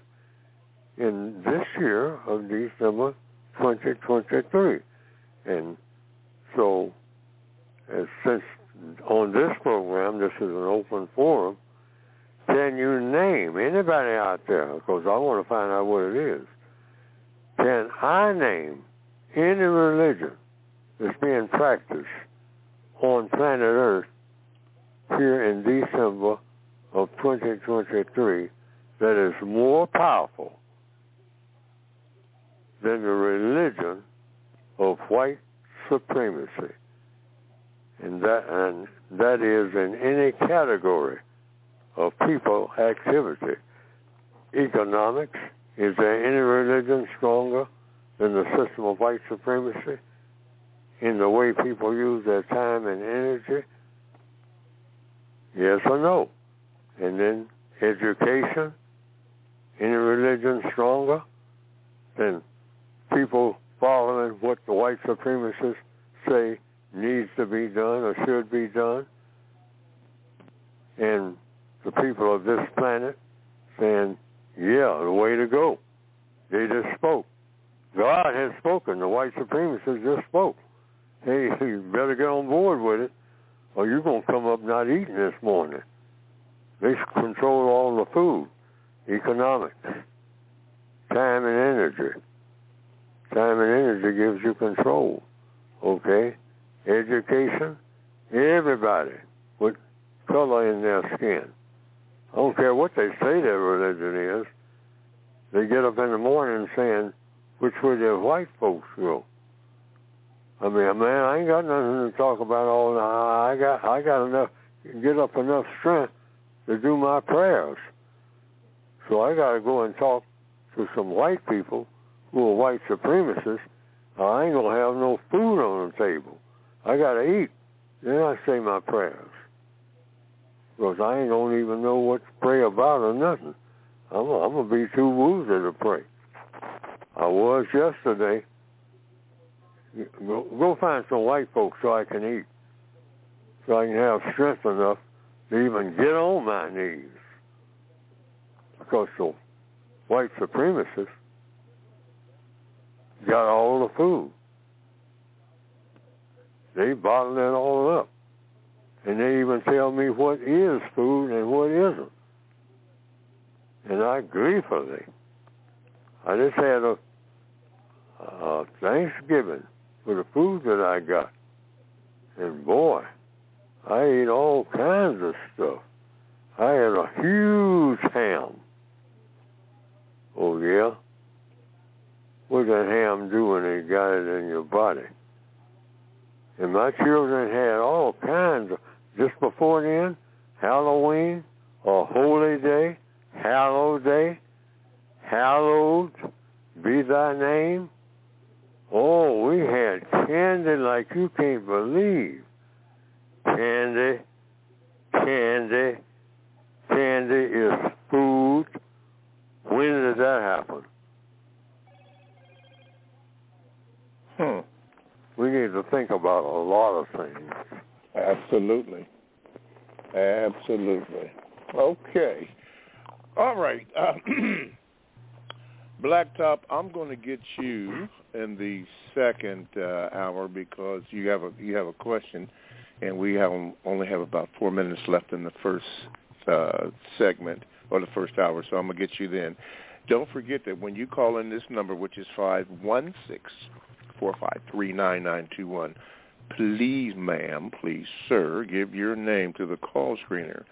in this year of December 2023. And so, since on this program, this is an open forum, can you name anybody out there, because I want to find out what it is, can I name any religion that's being practiced on planet Earth here in December of 2023 that is more powerful than the religion of white supremacy? And that is in any category of people activity. Economics, is there any religion stronger than the system of white supremacy in the way people use their time and energy? Yes or no? And then education, any religion stronger than people following what the white supremacists say needs to be done or should be done? And the people of this planet saying, yeah, the way to go. They just spoke. God has spoken. The white supremacists just spoke. Hey, you better get on board with it, or you're going to come up not eating this morning. They control all the food, economics, time and energy. Time and energy gives you control, okay? Education, everybody with color in their skin. I don't care what they say their religion is. They get up in the morning saying, which way their white folks go. I mean, man, I ain't got nothing to talk about all night. I got enough, get up enough strength to do my prayers. So I got to go and talk to some white people who are white supremacists. I ain't going to have no food on the table. I got to eat. Then I say my prayers. Because I ain't going to even know what to pray about or nothing. I'm going to be too woozy to pray. I was yesterday. Go find some white folks so I can eat. So I can have strength enough to even get on my knees. Because the white supremacists got all the food. They bottle it all up. And they even tell me what is food and what isn't. And I gleefully. I just had a Thanksgiving for the food that I got. And boy, I ate all kinds of stuff. I had a huge ham. Oh, yeah? what did that ham do when they got it in your body? And my children had all kinds of, just before then, Halloween, or Holy Day, Hallowed Day, Hallowed be thy name. Oh, we had candy like you can't believe. Candy, candy, candy is food. When did that happen? We need to think about a lot of things. Absolutely. Absolutely. Okay. All right. Blacktop, I'm going to get you in the second hour because you have a question, and we only have about 4 minutes left in the first segment or the first hour, so I'm going to get you then. Don't forget that when you call in this number, which is 516-453-9921, please, ma'am, please, sir, give your name to the call screener.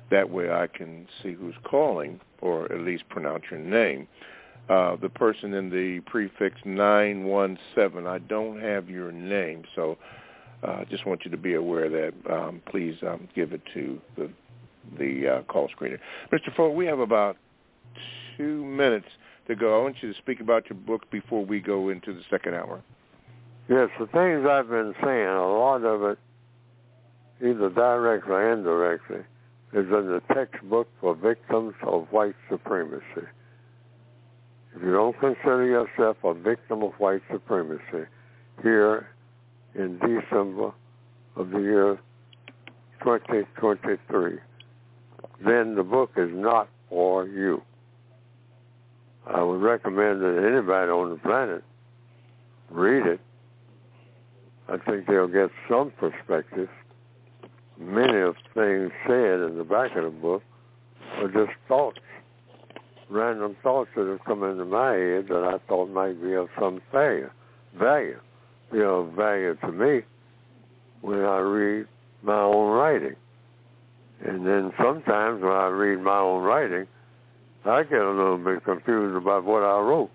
That way I can see who's calling, or at least pronounce your name. The person in the prefix 917, I don't have your name, so I just want you to be aware of that. Please give it to the call screener. Mr. Fuller, we have about 2 minutes to go. I want you to speak about your book before we go into the second hour. Yes, the things I've been saying, a lot of it, either directly or indirectly, is in the textbook for victims of white supremacy. If you don't consider yourself a victim of white supremacy, here in December of the year 2023, then the book is not for you. I would recommend that anybody on the planet read it. I think they'll get some perspective. Many of the things said in the back of the book are just thoughts, random thoughts that have come into my head that I thought might be of some value, be of value to me when I read my own writing. And then sometimes when I read my own writing, I get a little bit confused about what I wrote.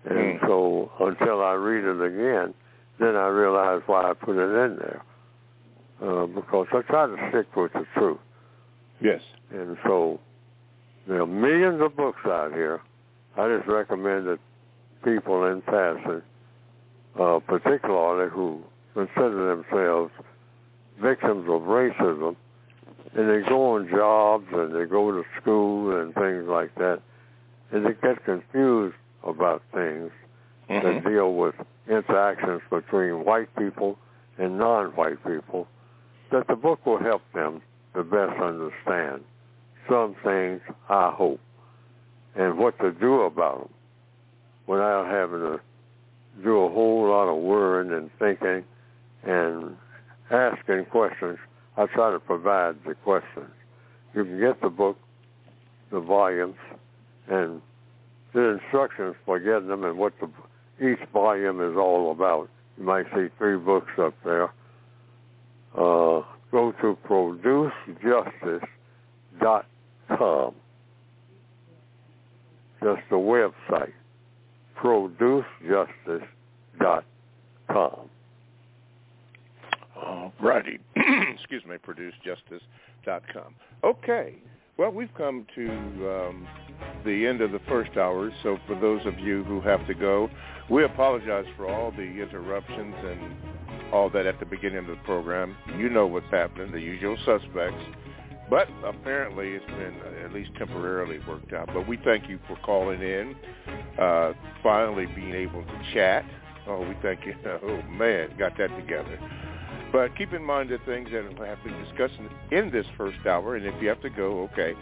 And so until I read it again, then I realize why I put it in there. Because I try to stick with the truth. Yes. And so there are millions of books out here. I just recommend that people in passing, particularly who consider themselves victims of racism, and they go on jobs and they go to school and things like that, and they get confused about things that deal with interactions between white people and non-white people, that the book will help them to best understand some things, I hope, and what to do about them without having to do a whole lot of worrying and thinking and asking questions. I try to provide the questions. You can get the book, the volumes, and the instructions for getting them and what each volume is all about. You might see 3 books up there. Go to producejustice.com. Just the website, producejustice.com. All righty. Excuse me, producejustice.com. Okay. Well, we've come to the end of the first hour, so for those of you who have to go, we apologize for all the interruptions and all that at the beginning of the program. You know what's happening, the usual suspects. But apparently it's been at least temporarily worked out. But we thank you for calling in, finally being able to chat. Oh, we thank you. Oh, man, got that together. But keep in mind the things that have been discussed in this first hour, and if you have to go, okay,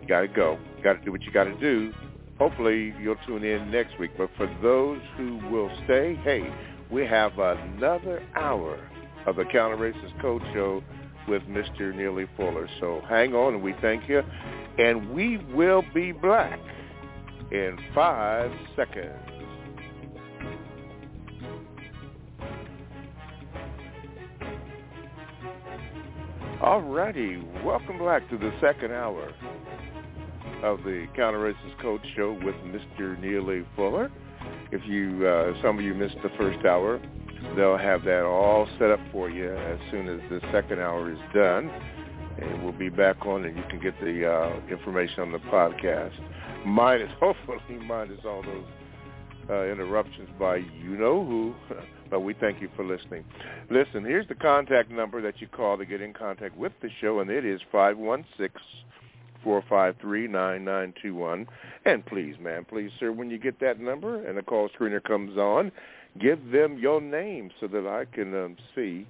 you got to go. You got to do what you got to do. Hopefully you'll tune in next week. But for those who will stay, hey, we have another hour of the Counter Racist Code Show with Mr. Neely Fuller. So hang on, and we thank you. And we will be back in 5 seconds. All righty, welcome back to the second hour of the Counter Racist Coach Show with Mr. Neely Fuller. If you, some of you missed the first hour, they'll have that all set up for you as soon as the second hour is done. And we'll be back on, and you can get the information on the podcast. Hopefully minus all those interruptions by you-know-who. But we thank you for listening. Listen, here's the contact number that you call to get in contact with the show, and it is 516-453-9921. And please, ma'am, please, sir, when you get that number and the call screener comes on, give them your name so that I can see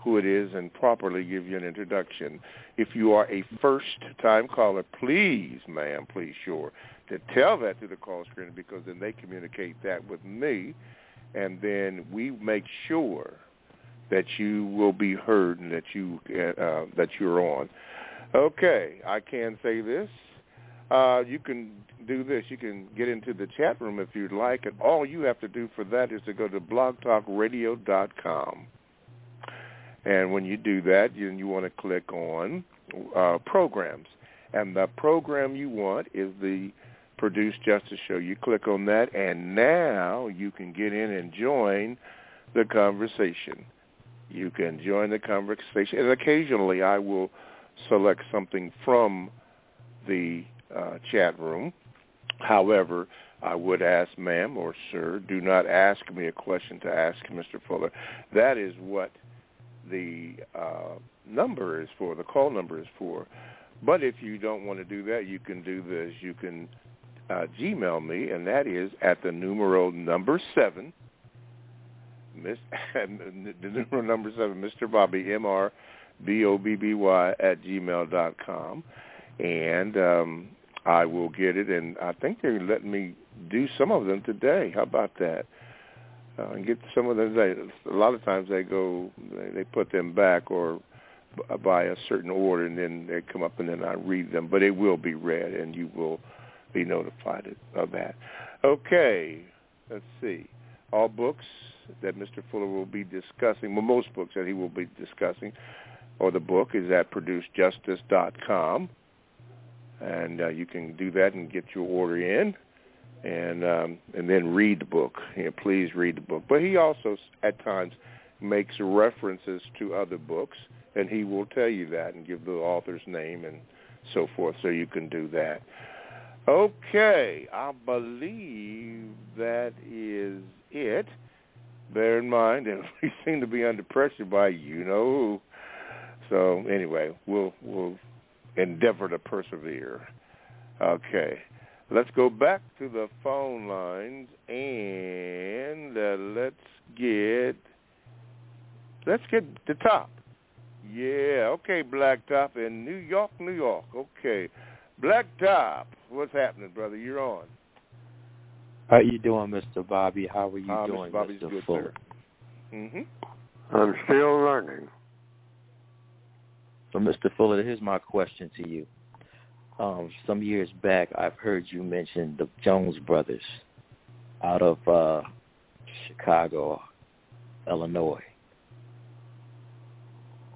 who it is and properly give you an introduction. If you are a first-time caller, please, ma'am, please, sure, to tell that to the call screener, because then they communicate that with me, and then we make sure that you will be heard and that you're on. Okay, I can say this. You can do this. You can get into the chat room if you'd like, and all you have to do for that is to go to blogtalkradio.com. And when you do that, you want to click on programs. And the program you want is the Produce Justice Show. You click on that, and now you can get in and join the conversation. You can join the conversation. And occasionally I will select something from the chat room. However, I would ask, ma'am or sir, do not ask me a question to ask Mr. Fuller. That is what the number is for, the call number is for. But if you don't want to do that, you can do this. You can Gmail me, and that is at the numero number 7, the numero number 7, Mr. Bobby, MRBOBBY @gmail.com, and I will get it, and I think they're letting me do some of them today. How about that? And get some of them today. A lot of times they put them back or by a certain order, and then they come up, and then I read them. But it will be read, and you will be notified of that. Okay, let's see. All books that Mr. Fuller will be discussing, well, most books that he will be discussing, or the book is at producejustice.com, and you can do that and get your order in, and then read the book. Please read the book. But he also at times makes references to other books, and he will tell you that and give the author's name and so forth, so you can do that. Okay, I believe that is it. Bear in mind that we seem to be under pressure by you-know-who. So anyway, we'll endeavor to persevere. Okay, let's go back to the phone lines, and let's get the top. Yeah, okay, Blacktop in New York, New York. Okay, Blacktop, what's happening, brother? You're on. How you doing, Mr. Bobby? How are you doing, Mr. Bobby's Mr. good, Fuller? Sir. Mm-hmm. I'm still learning. So, Mr. Fuller, here's my question to you. Some years back, I've heard you mention the Jones Brothers out of Chicago, Illinois.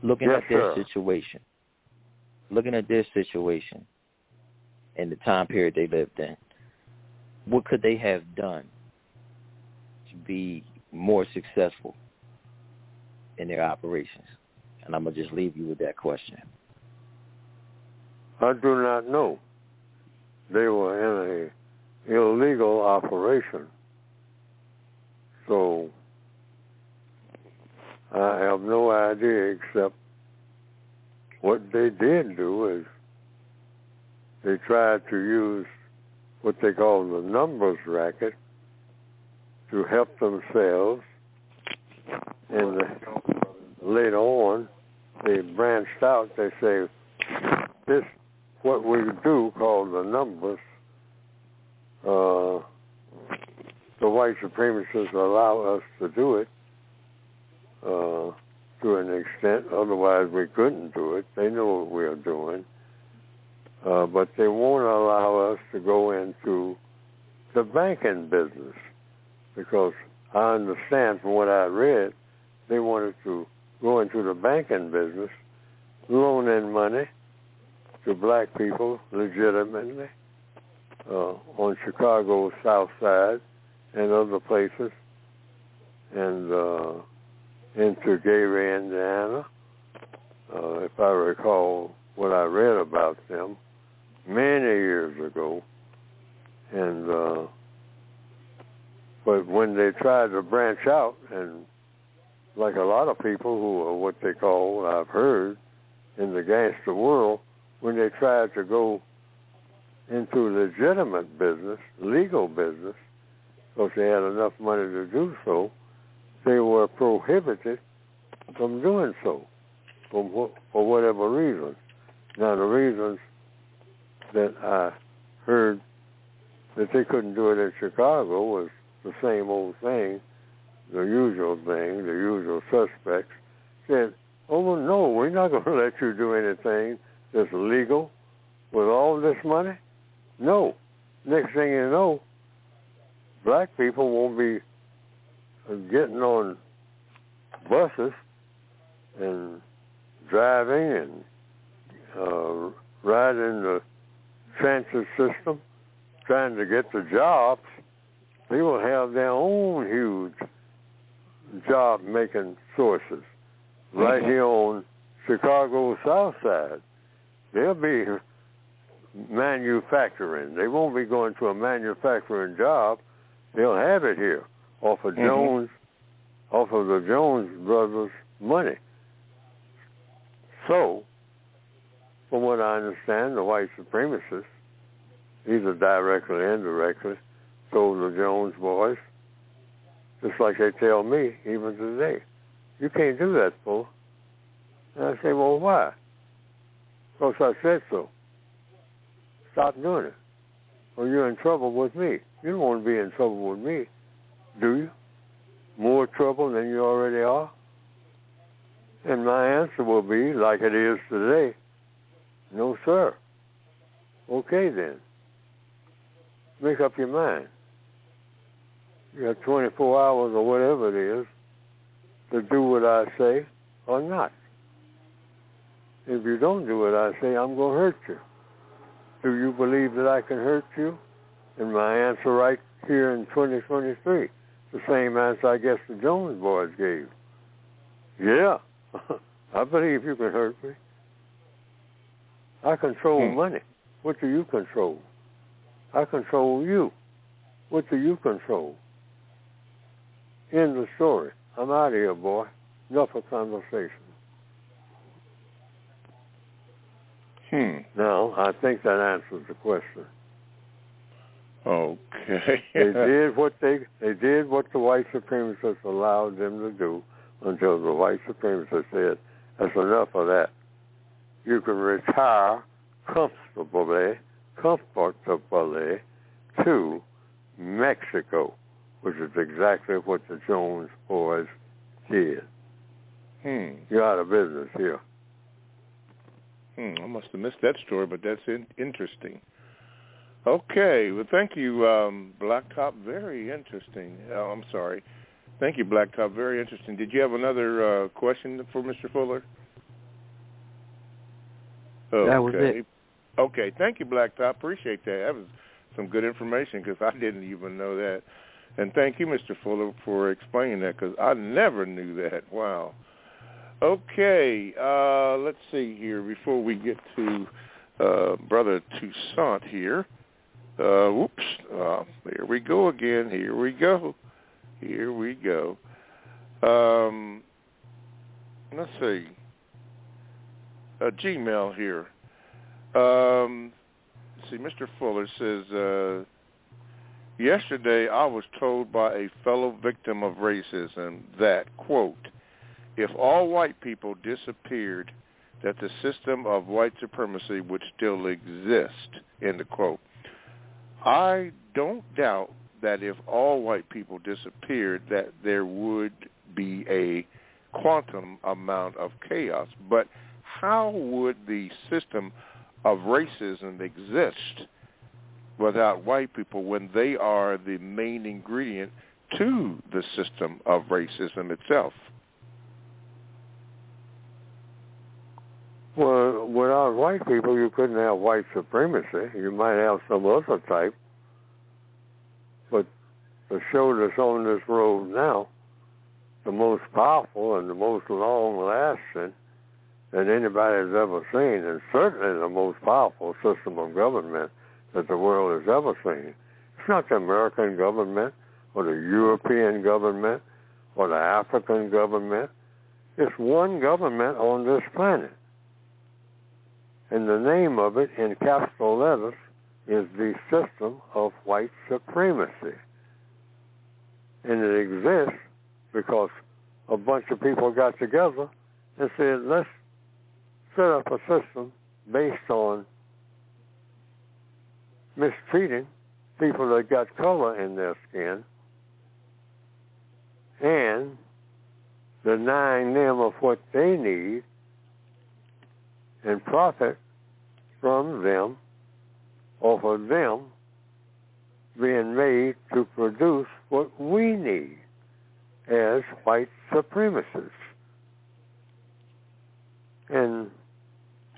Looking at their situation and the time period they lived in, what could they have done to be more successful in their operations? And I'm going to just leave you with that question. I do not know. They were in an illegal operation. So I have no idea, except what they did do is they tried to use what they call the numbers racket to help themselves, and later on they branched out. They say, this, what we do called the numbers, the white supremacists allow us to do it to an extent, otherwise we couldn't do it. They know what we are doing. But they won't allow us to go into the banking business, because I understand from what I read, they wanted to go into the banking business, loaning money to black people legitimately, on Chicago's South Side and other places, and into Gary, Indiana. If I recall what I read about them many years ago, and but when they tried to branch out, and like a lot of people who are what they call, I've heard, in the gangster world, when they tried to go into legitimate business, legal business, because they had enough money to do so, they were prohibited from doing so for whatever reason. Now, the reasons that I heard that they couldn't do it in Chicago was the same old thing, the usual thing, the usual suspects said, oh, well, no, we're not going to let you do anything that's legal with all this money. No. Next thing you know, black people won't be getting on buses and driving and riding the transit system, trying to get the jobs. They will have their own huge job-making sources right here on Chicago's South Side. They'll be manufacturing. They won't be going to a manufacturing job. They'll have it here off of Jones, off of the Jones brothers' money. So, from what I understand, the white supremacists, either directly or indirectly, told the Jones boys, just like they tell me even today, you can't do that, fool. And I say, well, why? Because I said so. Stop doing it, or you're in trouble with me. You don't want to be in trouble with me, do you? More trouble than you already are? And my answer will be, like it is today, no, sir. Okay, then. Make up your mind. You have 24 hours or whatever it is to do what I say or not. If you don't do what I say, I'm going to hurt you. Do you believe that I can hurt you? And my answer right here in 2023, the same answer I guess the Jones boys gave. Yeah, I believe you can hurt me. I control money. What do you control? I control you. What do you control? End the story. I'm out of here, boy. Enough of conversation. Now, I think that answers the question. Okay. They did what the white supremacists allowed them to do until the white supremacists said, that's enough of that. You can retire comfortably to Mexico, which is exactly what the Jones boys did. You're out of business here. I must have missed that story, but that's interesting. Okay, well, thank you, Blacktop. Very interesting. I'm sorry. Thank you, Blacktop. Very interesting. Did you have another question for Mr. Fuller? Okay. That was it. Okay, thank you, Blacktop. Appreciate that. That was some good information because I didn't even know that. And thank you, Mr. Fuller, for explaining that because I never knew that. Wow. Okay, let's see here before we get to Brother Toussaint here. Here we go again. Here we go. Let's see. Gmail here. See, Mr. Fuller says, yesterday I was told by a fellow victim of racism that, quote, if all white people disappeared, that the system of white supremacy would still exist, end of quote. I don't doubt that if all white people disappeared, that there would be a quantum amount of chaos. But how would the system of racism exist without white people when they are the main ingredient to the system of racism itself? Well, without white people, you couldn't have white supremacy. You might have some other type, the show that's on this road now, the most powerful and the most long-lasting that anybody's ever seen, and certainly the most powerful system of government that the world has ever seen. It's not the American government or the European government or the African government. It's one government on this planet. And the name of it in capital letters is the system of white supremacy. And it exists because a bunch of people got together and said, let's set up a system based on mistreating people that got color in their skin and denying them of what they need and profit from them, off of them being made to produce what we need as white supremacists. And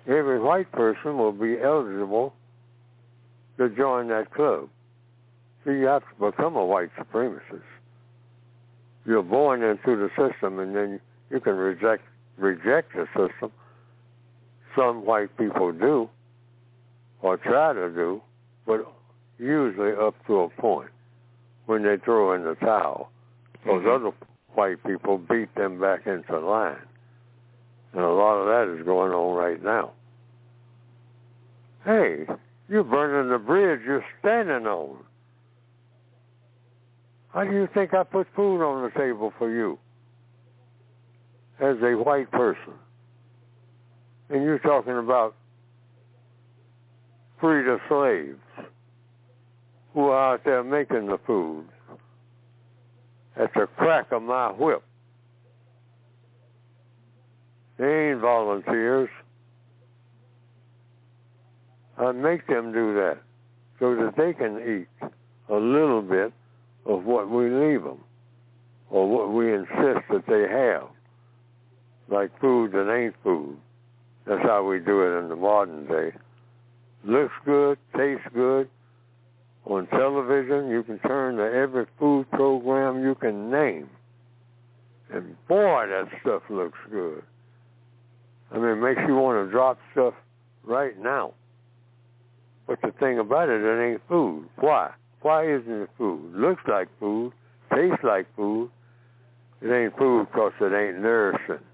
every white person will be eligible to join that club. So you have to become a white supremacist. You're born into the system, and then you can reject the system. Some white people do, or try to do, but usually up to a point when they throw in the towel. Those other white people beat them back into line. And a lot of that is going on right now. Hey, you're burning the bridge you're standing on. How do you think I put food on the table for you as a white person? And you're talking about free the slaves who are out there making the food at the crack of my whip. They ain't volunteers. I make them do that so that they can eat a little bit of what we leave them or what we insist that they have, like food that ain't food. That's how we do it in the modern day. Looks good, tastes good. On television, you can turn to every food program you can name. And boy, that stuff looks good. I mean, it makes you want to drop stuff right now. But the thing about it, it ain't food. Why? Why isn't it food? Looks like food, tastes like food. It ain't food because it ain't nourishing.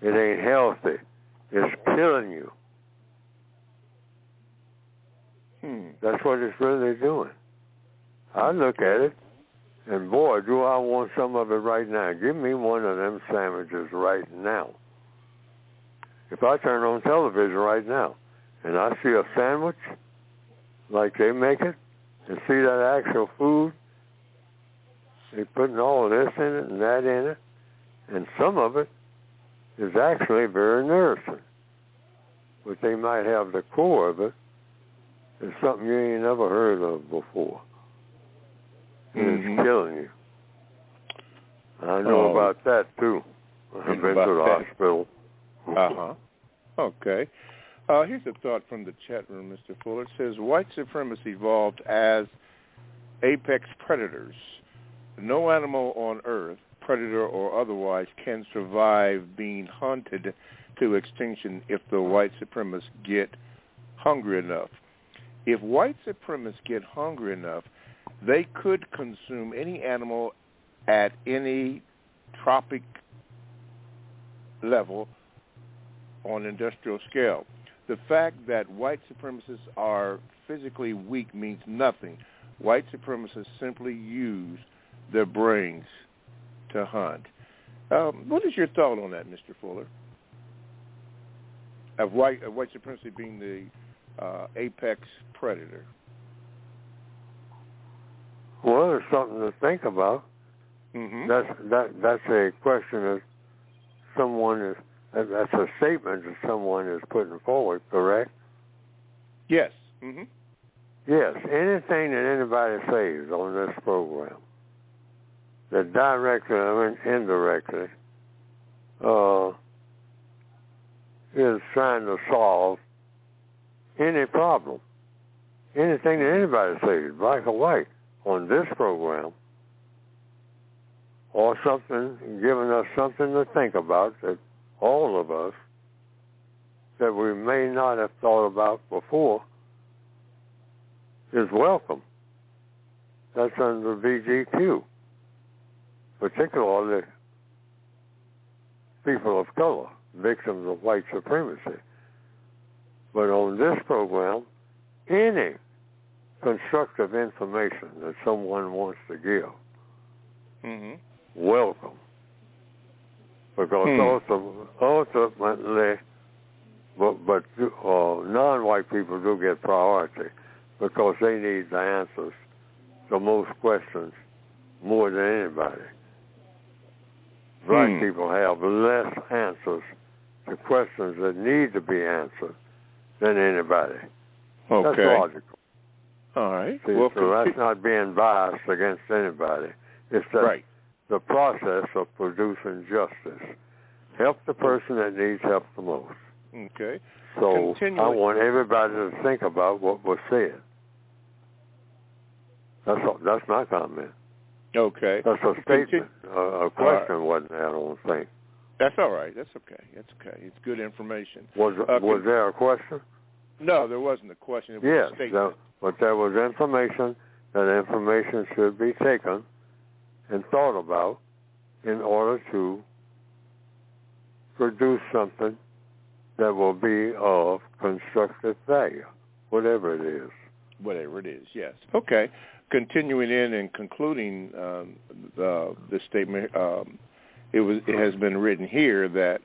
It ain't healthy. It's killing you. That's what it's really doing. I look at it, and boy, do I want some of it right now. Give me one of them sandwiches right now. If I turn on television right now, and I see a sandwich like they make it, and see that actual food, they're putting all of this in it and that in it, and some of it is actually very nourishing. But they might have the core of it. It's something you ain't never heard of before. And it's killing you. I know about that, too. I've been to the hospital. Okay. Here's a thought from the chat room, Mr. Fuller. It says, white supremacy evolved as apex predators. No animal on Earth, predator or otherwise, can survive being hunted to extinction if the white supremacists get hungry enough. If white supremacists get hungry enough, they could consume any animal at any tropic level on industrial scale. The fact that white supremacists are physically weak means nothing. White supremacists simply use their brains to hunt. What is your thought on that, Mr. Fuller? Of white supremacy being the apex predator. Well, there's something to think about. That's a question that someone is. That's a statement that someone is putting forward. Correct? Yes. Yes. Anything that anybody says on this program that directly or indirectly is trying to solve any problem. Anything that anybody says, black or white, on this program, or something, giving us something to think about, that all of us, that we may not have thought about before, is welcome. That's under VGQ, particularly people of color, victims of white supremacy. But on this program, any constructive information that someone wants to give, welcome. Because ultimately, but non-white people do get priority because they need the answers to most questions more than anybody. Black people have less answers to questions that need to be answered than anybody. Okay. That's logical. All right. See, well, so that's not being biased against anybody. It's just the process of producing justice. Help the person that needs help the most. Okay. So I want everybody to think about what was said. That's my comment. Okay. That's a statement. A question wasn't there, I don't think. That's all right. That's okay. That's okay. It's good information. Was there a question? No, there wasn't a question. It was a statement. But there was information. That information should be taken and thought about in order to produce something that will be of constructive value, whatever it is. Whatever it is, yes. Okay. Continuing in and concluding this statement, it has been written here that,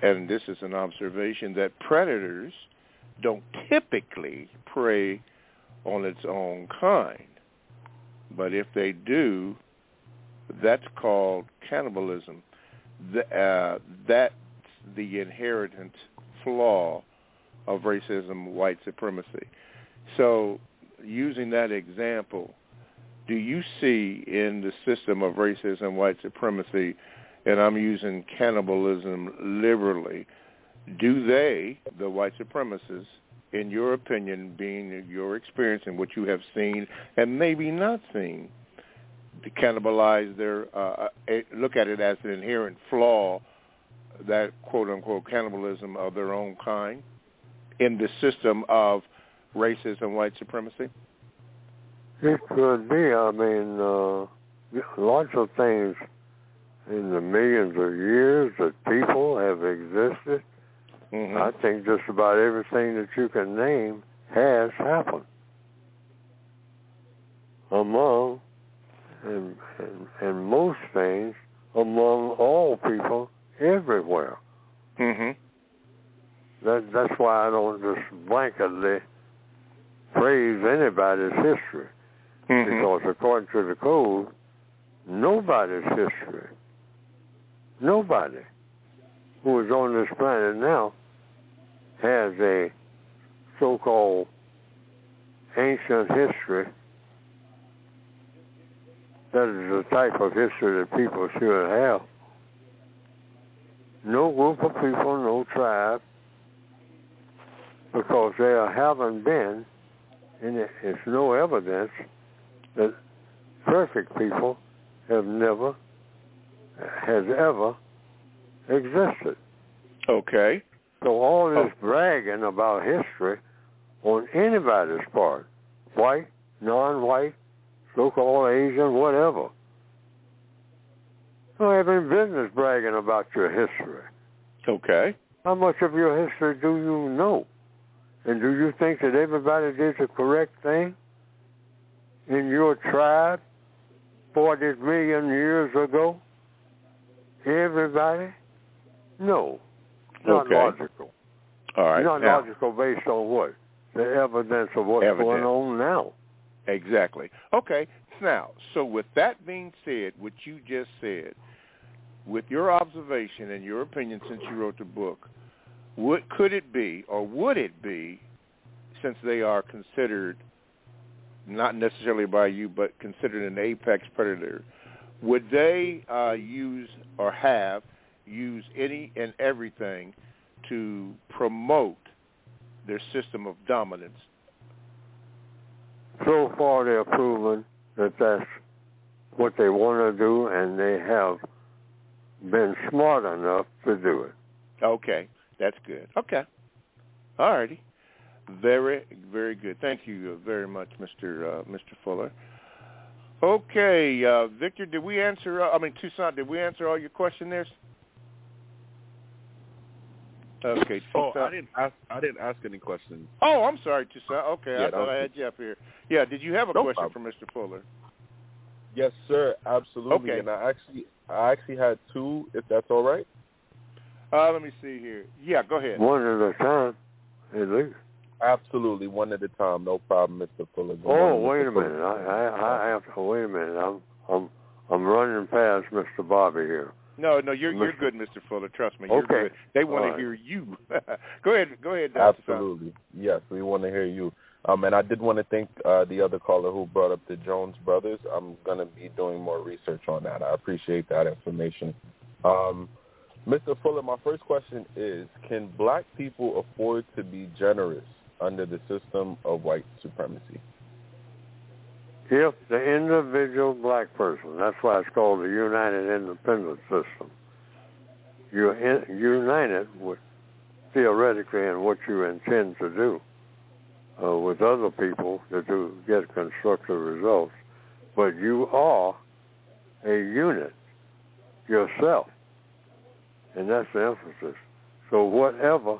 and this is an observation, that predators don't typically prey on its own kind. But if they do, that's called cannibalism. That's the inherent flaw of racism, white supremacy. So, using that example, do you see in the system of racism, white supremacy, and I'm using cannibalism liberally, do they, the white supremacists, in your opinion, being your experience and what you have seen and maybe not seen, to cannibalize their, look at it as an inherent flaw, that quote-unquote cannibalism of their own kind in the system of racism, white supremacy? It could be. I mean, lots of things in the millions of years that people have existed. I think just about everything that you can name has happened. Among, and most things, among all people everywhere. That's why I don't just blanketly praise anybody's history. Because according to the code, nobody's history, nobody who is on this planet now has a so-called ancient history that is the type of history that people should have. No group of people, no tribe, because there haven't been, and it's no evidence that perfect people has ever existed. Okay. So all this bragging about history on anybody's part, white, non-white, so-called Asian, whatever, don't have any business bragging about your history. Okay. How much of your history do you know? And do you think that everybody did the correct thing in your tribe 40 million years ago? Everybody? No. Not logical. All right. Not logical based on what? The evidence of what's going on now. Exactly. Okay. Now, so with that being said, what you just said, with your observation and your opinion since you wrote the book, what could it be, or would it be, since they are considered, not necessarily by you, but considered an apex predator, would they use or have used any and everything to promote their system of dominance? So far, they're proven that that's what they want to do, and they have been smart enough to do it. Okay, that's good. Okay, all righty, very, very good. Thank you very much, Mr. Fuller. Okay, Victor, did we answer? Toussaint, did we answer all your questionnaires? Okay. Oh, I didn't ask any questions. Oh, I'm sorry, Toussaint. Okay, Yeah, I thought I had you up here. Yeah, did you have a question for Mr. Fuller? Yes, sir. Absolutely. Okay. And I actually had two, if that's all right. Let me see here. Yeah, go ahead. One at a time, at least. Absolutely, one at a time. No problem, Mr. Fuller. Oh, wait a minute. I have to wait a minute. I'm running past Mr. Bobby here. No, you're good, Mr. Fuller. Trust me, you're good. They want to hear you. Go ahead. Absolutely. Yes, we want to hear you. And I did want to thank the other caller who brought up the Jones brothers. I'm going to be doing more research on that. I appreciate that information. Mr. Fuller, my first question is, can black people afford to be generous under the system of white supremacy? If the individual black person, that's why it's called the United Independent System, you're united with, theoretically, in what you intend to do with other people to get constructive results, but you are a unit yourself, and that's the emphasis. So whatever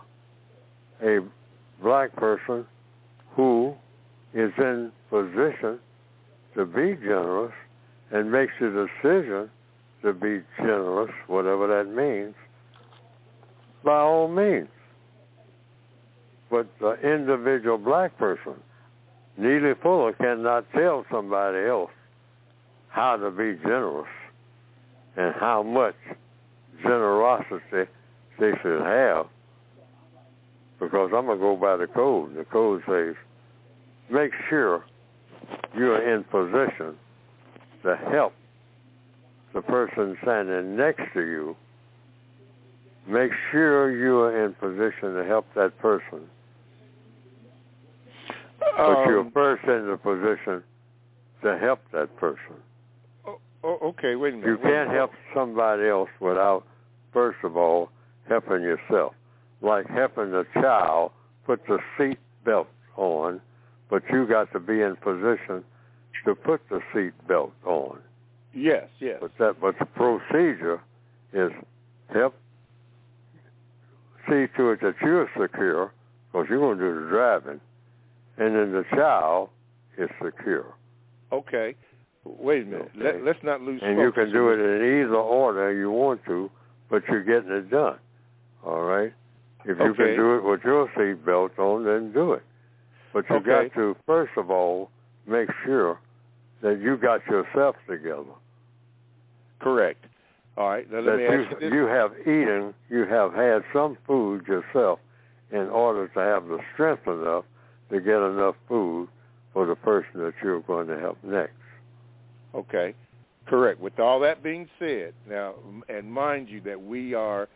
a black person who is in position to be generous and makes a decision to be generous, whatever that means, by all means. But the individual black person, Neely Fuller, cannot tell somebody else how to be generous and how much generosity they should have, because I'm going to go by the code. The code says, make sure you're in position to help the person standing next to you. Make sure you are in position to help that person. But you're first in the position to help that person. Okay, wait a minute. You can't help somebody else without, first of all, helping yourself. Like helping the child put the seat belt on, but you got to be in position to put the seat belt on. Yes. But the procedure is help see to it that you're secure, because you're going to do the driving, and then the child is secure. Okay. Wait a minute. Okay. Let's not lose focus. And you can do it in either order you want to, but you're getting it done. All right? If you can do it with your seat belt on, then do it. But you got to, first of all, make sure that you got yourself together. Correct. All right. Now let me ask you this. You have had some food yourself in order to have the strength enough to get enough food for the person that you're going to help next. Okay. Correct. With all that being said, now, and mind you that we are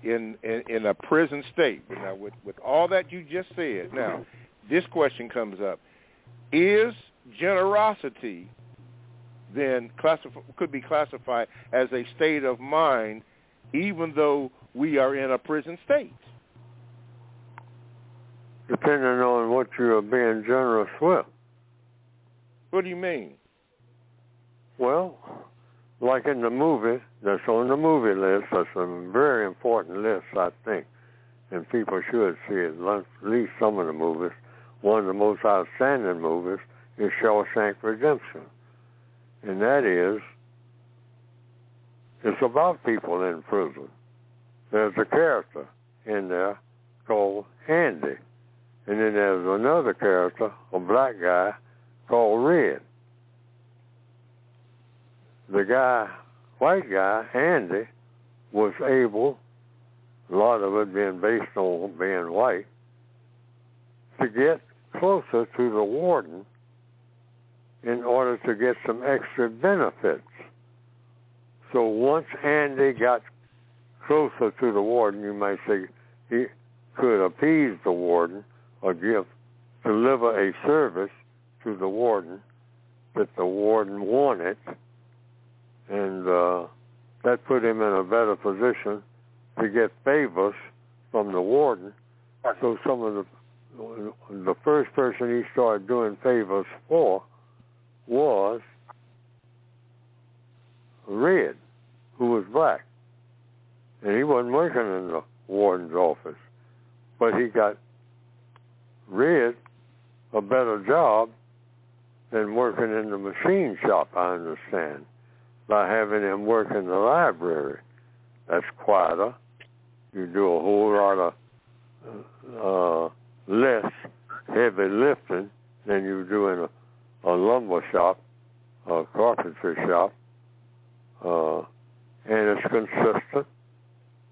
in a prison state. Now, with all that you just said, now, this question comes up. Is generosity then could be classified as a state of mind even though we are in a prison state? Depending on what you are being generous with. What do you mean? Well, like in the movie, that's on the movie list, that's a very important list, I think, and people should see it, at least some of the movies. One of the most outstanding movies is Shawshank Redemption, and that is, it's about people in prison. There's a character in there called Andy, and then there's another character, a black guy, called Red. The white guy, Andy, was able, a lot of it being based on being white, to get closer to the warden in order to get some extra benefits. So once Andy got closer to the warden, you might say he could appease the warden or deliver a service to the warden that the warden wanted, and that put him in a better position to get favors from the warden. So some of the first person he started doing favors for was Red, who was black. And he wasn't working in the warden's office, but he got Red a better job than working in the machine shop, I understand, by having him work in the library. That's quieter. You do a whole lot of less heavy lifting than you do in a lumber shop, a carpentry shop, and it's consistent.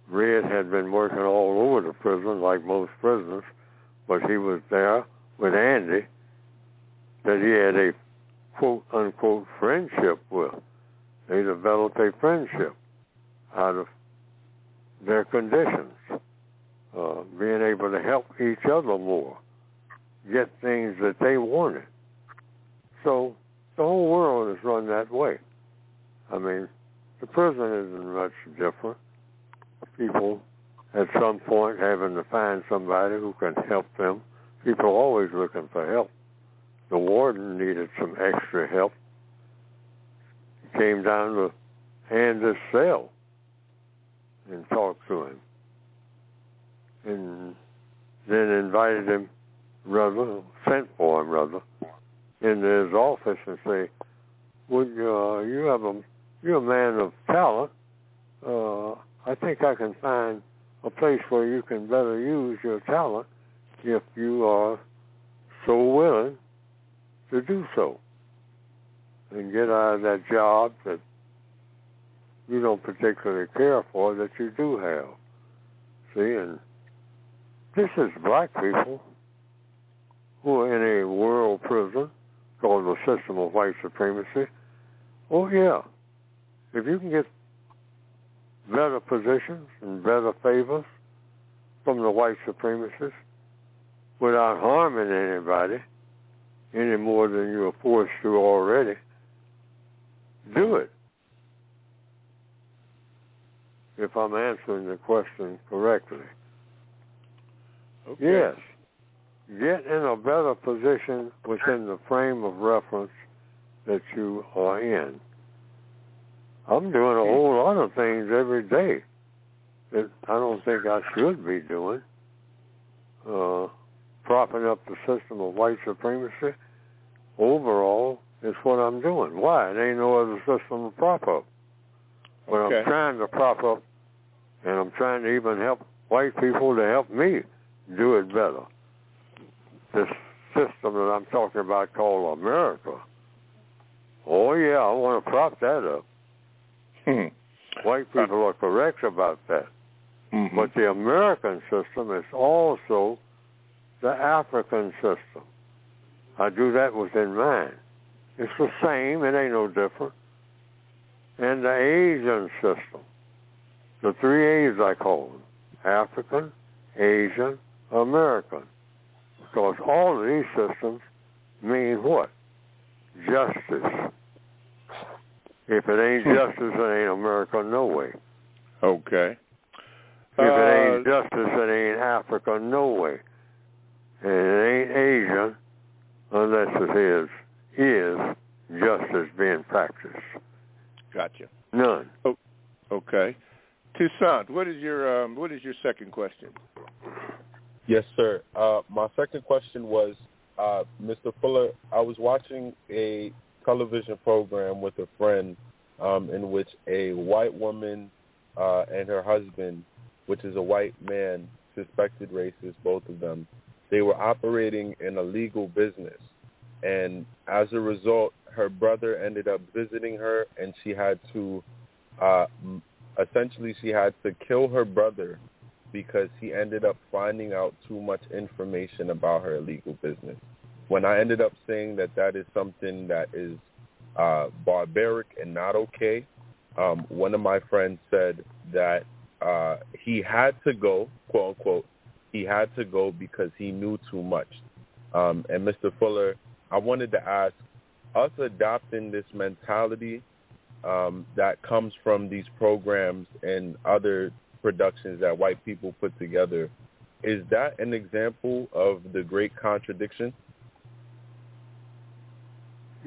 Red had been working all over the prison like most prisoners, but he was there with Andy that he had a quote-unquote friendship with. They developed a friendship out of their conditions, being able to help each other more, get things that they wanted. So the whole world is run that way. I mean, the prison isn't much different. People at some point having to find somebody who can help them. People are always looking for help. The warden needed some extra help. He came down to Andy's cell and talked to him. And then invited him, sent for him, into his office and say, "Would you're a man of talent. I think I can find a place where you can better use your talent if you are so willing to do so and get out of that job that you don't particularly care for that you do have." See, and this is black people who are in a world prison called the system of white supremacy. Oh, yeah. If you can get better positions and better favors from the white supremacists without harming anybody any more than you are forced to already, do it. If I'm answering the question correctly. Okay. Yes. Get in a better position within the frame of reference that you are in. I'm doing a whole lot of things every day that I don't think I should be doing. Propping up the system of white supremacy, overall, is what I'm doing. Why? There ain't no other system to prop up. But okay. I'm trying to prop up, and I'm trying to even help white people to help me do it better. This system that I'm talking about called America, oh yeah, I want to prop that up. White people are correct about that. Mm-hmm. But the American system is also the African system. I do that within mine. It's the same, it ain't no different. And the Asian system, the 3 A's I call them, African, Asian, American. Because all of these systems mean what? Justice. If it ain't justice, it ain't America, no way. Okay. If it ain't justice, it ain't Africa, no way. And it ain't Asian unless it is justice being practiced. Gotcha. None. Oh, okay. Toussaint, what is your second question? Yes, sir. My second question was, Mr. Fuller, I was watching a television program with a friend in which a white woman and her husband, which is a white man, suspected racist, both of them, they were operating in a legal business. And as a result, her brother ended up visiting her, and she had to, essentially she had to kill her brother because he ended up finding out too much information about her illegal business. When I ended up saying that is something that is barbaric and not okay, one of my friends said that he had to go, quote unquote, he had to go because he knew too much. And Mr. Fuller, I wanted to ask, us adopting this mentality that comes from these programs and other productions that white people put together, is that an example of the great contradiction?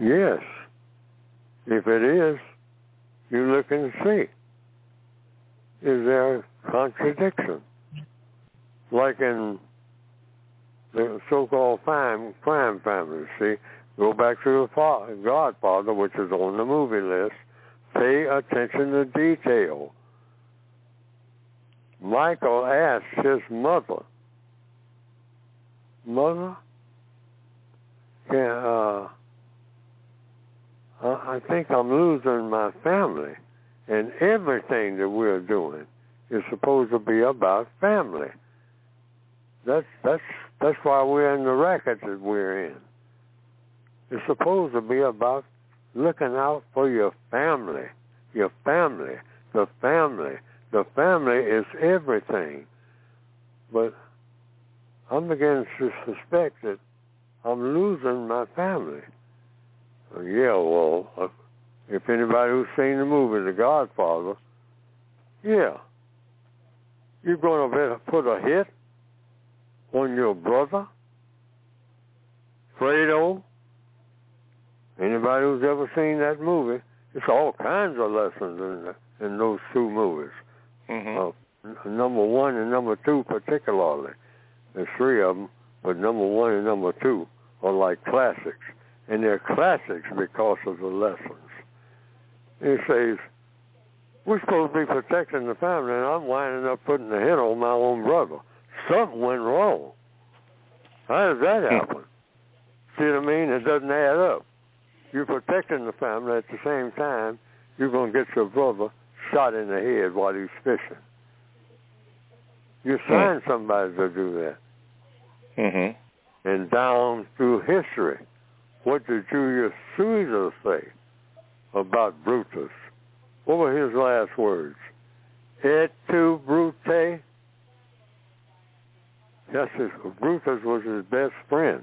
Yes. If it is, you look and see. Is there a contradiction? Like in the so-called crime families, see? Go back to the Godfather, which is on the movie list. Pay attention to detail. Michael asked his mother, I think I'm losing my family. And everything that we're doing is supposed to be about family. That's why we're in the racket that we're in. It's supposed to be about looking out for your family. Your family. The family. The family is everything. But I'm beginning to suspect that I'm losing my family. Yeah, well, if anybody who's seen the movie The Godfather, yeah, you're going to put a hit on your brother, Fredo. Anybody who's ever seen that movie, it's all kinds of lessons in those two movies. Mm-hmm. Number 1 and number 2 particularly. There's 3 of them, but number 1 and number 2 are like classics. And they're classics because of the lessons. It says, we're supposed to be protecting the family, and I'm winding up putting a hit on my own brother. Something went wrong. How does that happen? See what I mean? It doesn't add up. You're protecting the family at the same time, you're going to get your brother shot in the head while he's fishing. You signed somebody to do that. Mm-hmm. And down through history, what did Julius Caesar say about Brutus? What were his last words? Et tu, Brute? Yes, Brutus was his best friend,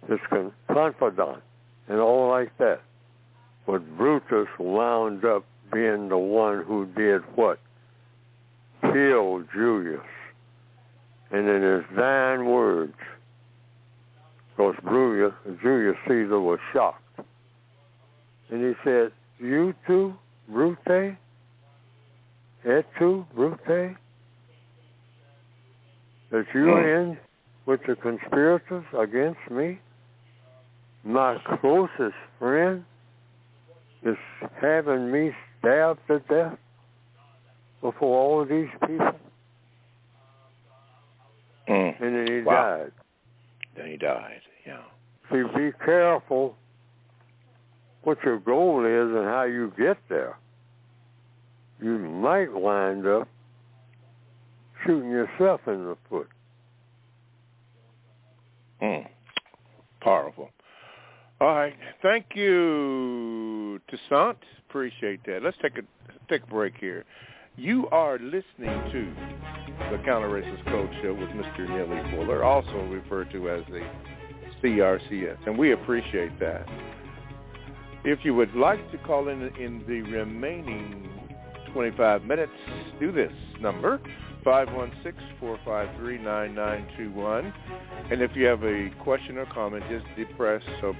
his confidant, and all like that. But Brutus wound up being the one who did what? Killed Julius. And in his dying words, because Julius Caesar was shocked. And he said, you too, Brute? Et tu, Brute? That you're in with the conspirators against me? My closest friend is having me stabbed to death before all of these people? And then he died. Then he died, yeah. See, be careful what your goal is and how you get there. You might wind up shooting yourself in the foot. Powerful. All right. Thank you, Toussaint. Appreciate that. Let's take a break here. You are listening to the Counter-Racist Code Show with Mr. Neely Fuller, also referred to as the CRCS, and we appreciate that. If you would like to call in the remaining 25 minutes, do this number, 516-453-9921. And if you have a question or comment, just press the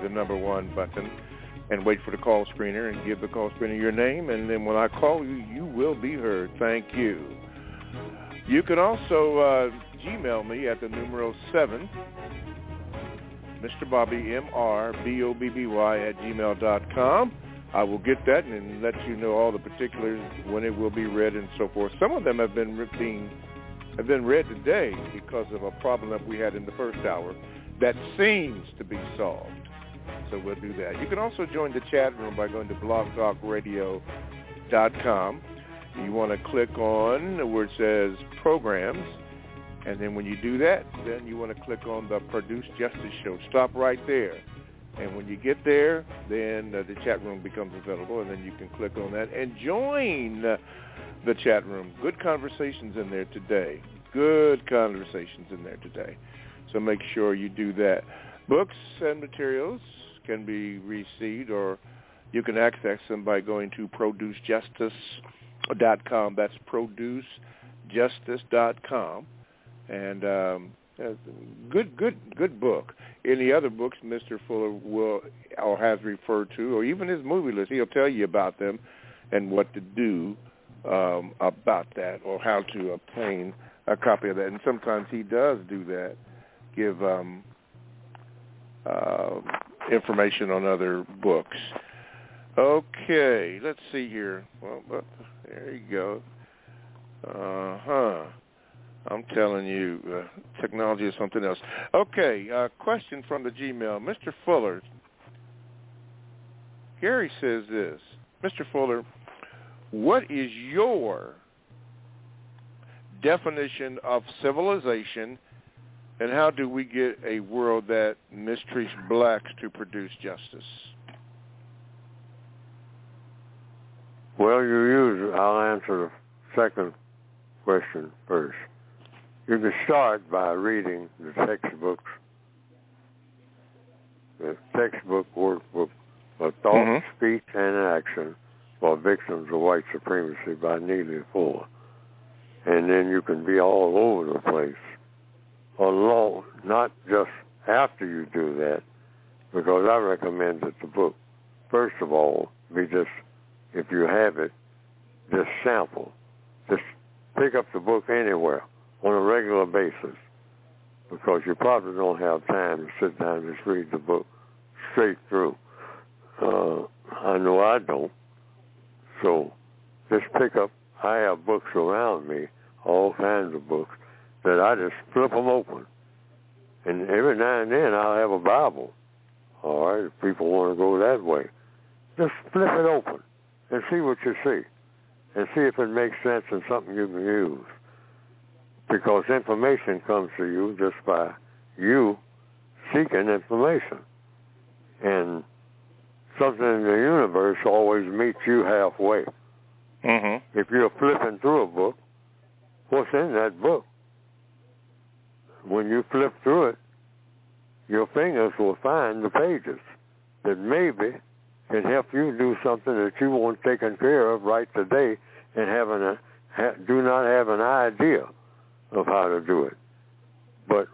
number 1 button and wait for the call screener and give the call screener your name. And then when I call you, you will be heard. Thank you. You can also Gmail me at the numero 7, Mr. Bobby, MRBOBBY @gmail.com. I will get that and let you know all the particulars when it will be read and so forth. Some of them have been read today because of a problem that we had in the first hour that seems to be solved. So we'll do that. You can also join the chat room by going to blogtalkradio.com. You want to click on where it says programs, and then when you do that, then you want to click on the Produce Justice Show. Stop right there. And when you get there, then the chat room becomes available, and then you can click on that and join the chat room. Good conversations in there today. So make sure you do that. Books and materials can be received, or you can access them by going to producejustice.com. That's producejustice.com. And good book. Any other books Mr. Fuller will or has referred to, or even his movie list, he'll tell you about them and what to do about that, or how to obtain a copy of that. And sometimes he does do that, give information on other books. Okay, let's see here. Well, there you go. I'm telling you, technology is something else. Okay, question from the Gmail. Mr. Fuller, Gary says this. Mr. Fuller, what is your definition of civilization, and how do we get a world that mistreats blacks to produce justice? Well, I'll answer the second question first. You can start by reading the textbooks, the textbook workbook of Thought, Speech, and Action for Victims of White Supremacy by Neely Fuller. And then you can be all over the place alone, not just after you do that, because I recommend that the book, first of all, be just, if you have it, just sample. Just pick up the book anywhere on a regular basis, because you probably don't have time to sit down and just read the book straight through. I know I don't. So just pick up, I have books around me, all kinds of books, that I just flip them open. And every now and then I'll have a Bible. All right, if people want to go that way. Just flip it open and see what you see. And see if it makes sense and something you can use. Because information comes to you just by you seeking information. And something in the universe always meets you halfway. If you're flipping through a book, what's in that book? When you flip through it, your fingers will find the pages that maybe can help you do something that you want taken care of right today and do not have an idea of how to do it. But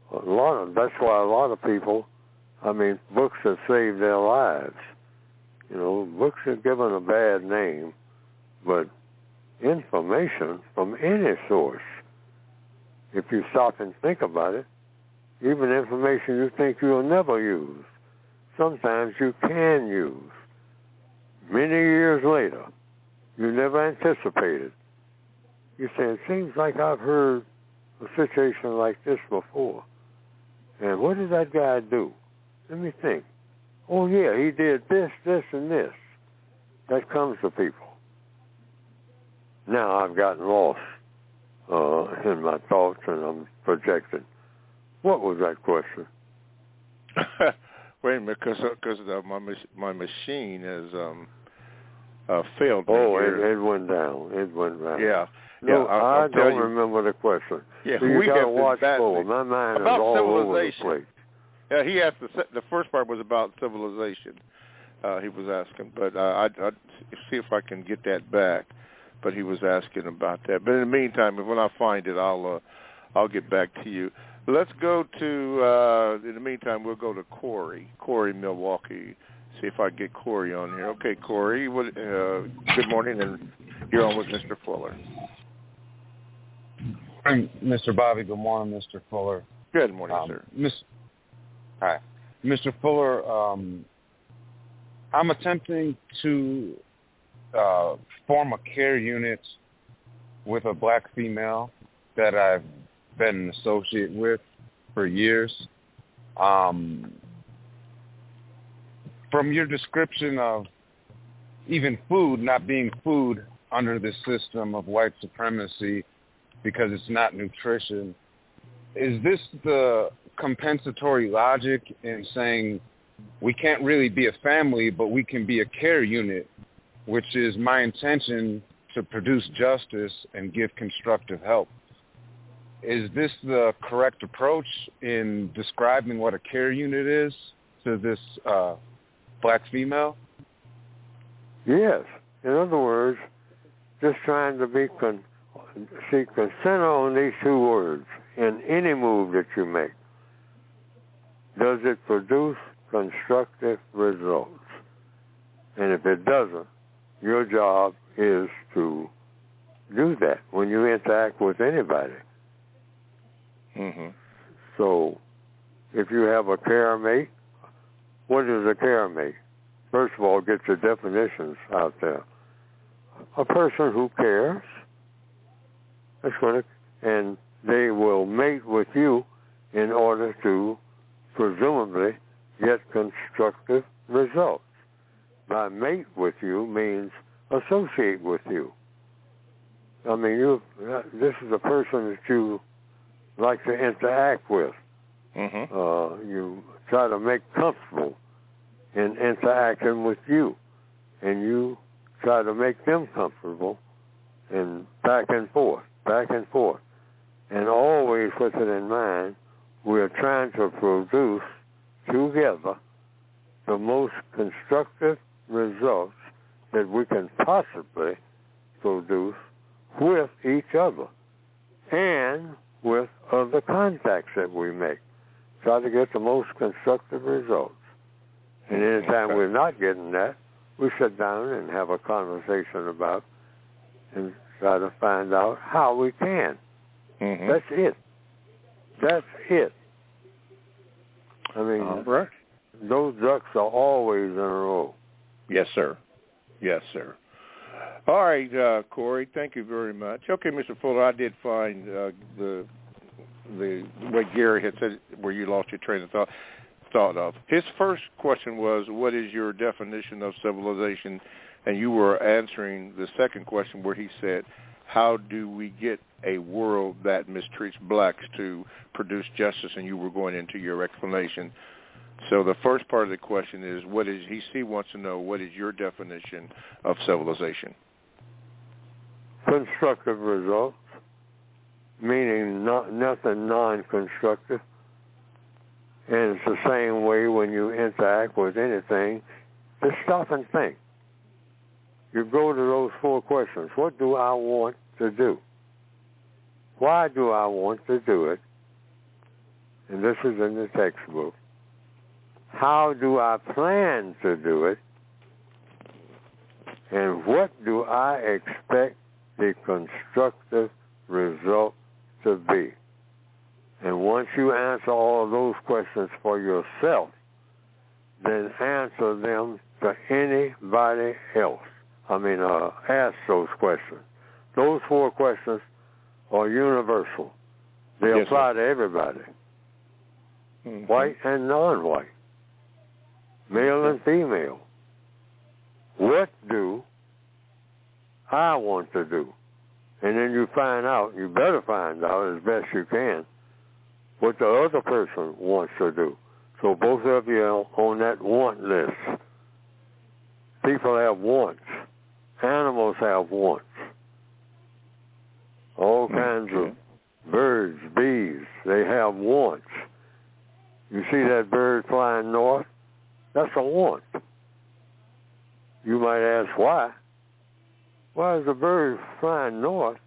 that's why a lot of people, books have saved their lives. Books are given a bad name, but information from any source, if you stop and think about it, even information you think you'll never use, sometimes you can use. Many years later, you never anticipated. You say, it seems like I've heard a situation like this before. And what did that guy do? Let me think. Oh, yeah, he did this, this, and this. That comes to people. Now I've gotten lost in my thoughts, and I'm projecting. What was that question? Wait a minute, because my machine has failed. Oh, it went down. It went down. Yeah. No, I don't remember the question. Yeah, so you we got to have watch forward. My mind about is all civilization. over the place. Yeah, he asked the first part was about civilization. He was asking, but I'd see if I can get that back. But he was asking about that. But in the meantime, when I find it, I'll get back to you. Let's go to. In the meantime, we'll go to Corey, Milwaukee. See if I can get Corey on here. Okay, Corey. Good morning, and you're on with Mr. Fuller. Mr. Bobby, good morning, Mr. Fuller. Good morning, sir. Hi. Mr. Fuller, I'm attempting to form a care unit with a black female that I've been an associate with for years. From your description of even food not being food under the system of white supremacy because it's not nutrition, is this the compensatory logic in saying we can't really be a family, but we can be a care unit, which is my intention to produce justice and give constructive help? Is this the correct approach in describing what a care unit is? to this black female? Yes. In other words, just trying to center on these two words in any move that you make. Does it produce constructive results? And if it doesn't, your job is to do that when you interact with anybody. Mm-hmm. So, if you have a care mate, what is a care mate? First of all, get your definitions out there. A person who cares, and they will mate with you in order to presumably get constructive results. By mate with you means associate with you. I mean, this is a person that you like to interact with. Mm-hmm. You try to make comfortable in interacting with you, and you try to make them comfortable, and back and forth, and always with it in mind, we're trying to produce together the most constructive results that we can possibly produce with each other and with other contacts that we make. Try to get the most constructive results. And anytime we're not getting that, we sit down and have a conversation about and try to find out how we can. Mm-hmm. That's it. I mean, right. Those ducks are always in a row. Yes, sir. All right, Corey, thank you very much. Okay, Mr. Fuller, I did find the what Gary had said where you lost your train of thought of. His first question was, what is your definition of civilization? And you were answering the second question where he said, how do we get a world that mistreats blacks to produce justice? And you were going into your explanation. So the first part of the question is, he wants to know, what is your definition of civilization? Constructive results, meaning nothing non-constructive. And it's the same way when you interact with anything. Just stop and think. You go to those 4 questions. What do I want to do? Why do I want to do it? And this is in the textbook. How do I plan to do it? And what do I expect the constructive result to be? And once you answer all of those questions for yourself, then answer them to anybody else. Ask those questions. Those 4 questions are universal. They apply to everybody, white and non-white, male and female. What do I want to do? And then you better find out as best you can, what the other person wants to do. So both of you are on that want list. People have wants. Animals have wants. All kinds of birds, bees, they have wants. You see that bird flying north? That's a want. You might ask why. Why is the bird flying north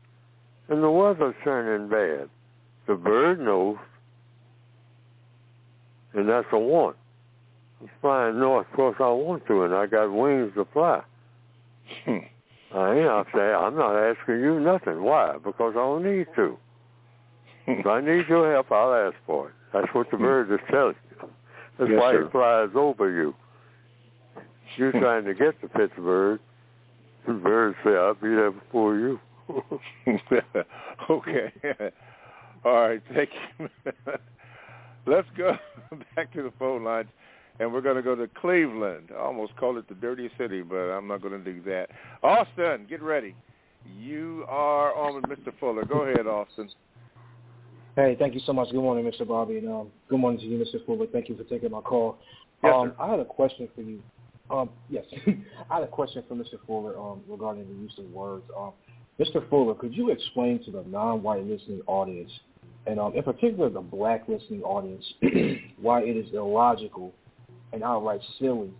and the weather's turning bad? The bird knows, and that's a want. I'm flying north because I want to, and I got wings to fly. I'm not asking you nothing. Why? Because I don't need to. If I need your help, I'll ask for it. That's what the bird is telling you. That's why it flies over you. You're trying to get to Pittsburgh. The bird say, I'll be there before you. Okay. All right, thank you. Let's go back to the phone lines, and we're going to go to Cleveland. I almost called it the dirty city, but I'm not going to do that. Austin, get ready. You are on with Mr. Fuller. Go ahead, Austin. Hey, thank you so much. Good morning, Mr. Bobby, and good morning to you, Mr. Fuller. Thank you for taking my call. Yes, sir. I had a question for you. Yes, I had a question for Mr. Fuller regarding the use of words. Mr. Fuller, could you explain to the non-white listening audience, and in particular the black listening audience, why it is illogical and outright silly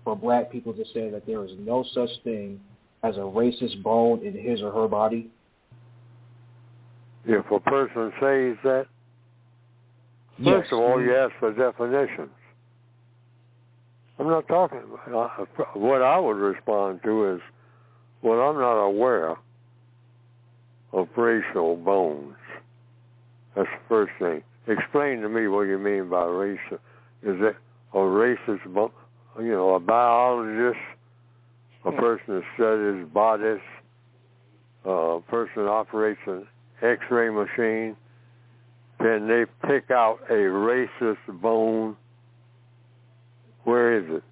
for black people to say that there is no such thing as a racist bone in his or her body? If a person says that, first of all, you ask for definitions. I'm not talking about what I would respond to is, well, I'm not aware of racial bones. That's the first thing. Explain to me what you mean by race. Is it a racist bone? You know, a biologist, a person that studies bodies, a person that operates an X-ray machine. Can they pick out a racist bone? Where is it?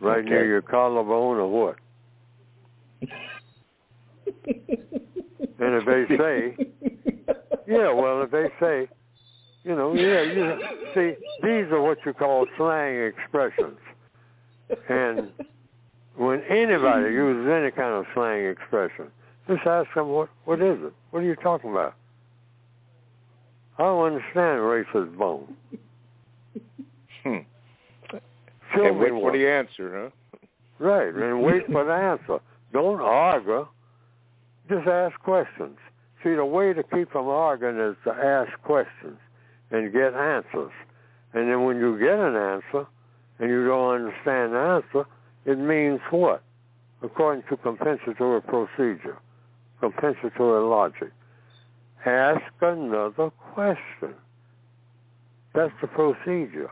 Right near your collarbone or what? And if they say, if they say, see, these are what you call slang expressions. And when anybody uses any kind of slang expression, just ask them, what is it? What are you talking about? I don't understand racist bone. And wait for the answer, huh? Right, and wait for the answer. Don't argue. Just ask questions. See, the way to keep from arguing is to ask questions and get answers. And then when you get an answer and you don't understand the answer, it means what? According to compensatory procedure, compensatory logic. Ask another question. That's the procedure.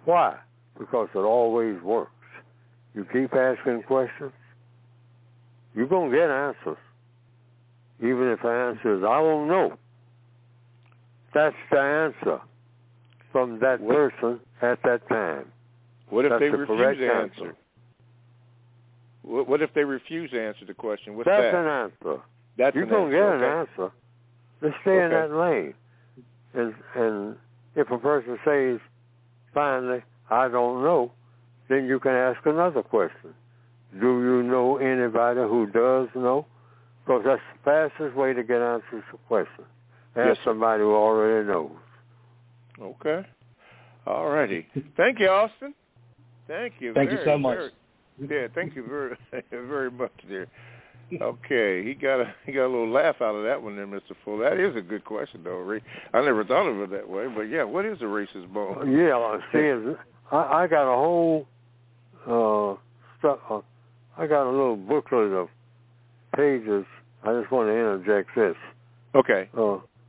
Why? Because it always works. You keep asking questions, you're going to get answers. Even if the answer is, I don't know. That's the answer from that person at that time. What if That's they the refuse to answer. answer? What if they refuse to answer the question? What's That's that? an answer. That's You're an going to answer. get an answer. Just stay in that lane. And if a person says, finally, I don't know, then you can ask another question. Do you know anybody who does know? Because that's the fastest way to get answers to questions. Ask somebody who already knows. Okay. All righty. Thank you, Austin. Thank you. Thank you so much. Thank you very, very much, dear. Okay, he got a little laugh out of that one there, Mr. Fuller. That is a good question, though, Ray. I never thought of it that way, but yeah, what is a racist bone? Yeah, see, I got a whole I got a little booklet of pages. I just want to interject this. Okay.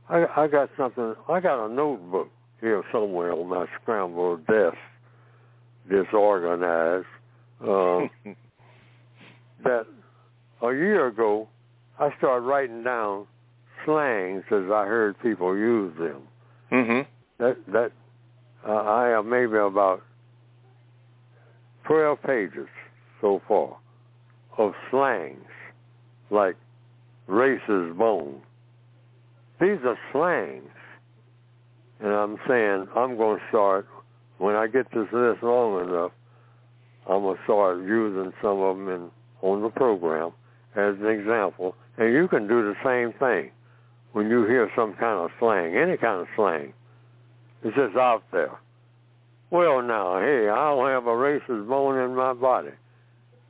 I got something. I got a notebook here somewhere on my scrambled desk, disorganized. That a year ago, I started writing down slangs as I heard people use them. Mm-hmm. I have maybe about 12 pages so far of slangs like racist bone. These are slangs. And I'm saying I'm going to start, when I get this list long enough, I'm going to start using some of them on the program as an example. And you can do the same thing when you hear some kind of slang, any kind of slang. It's just out there. Well, now, hey, I don't have a racist bone in my body.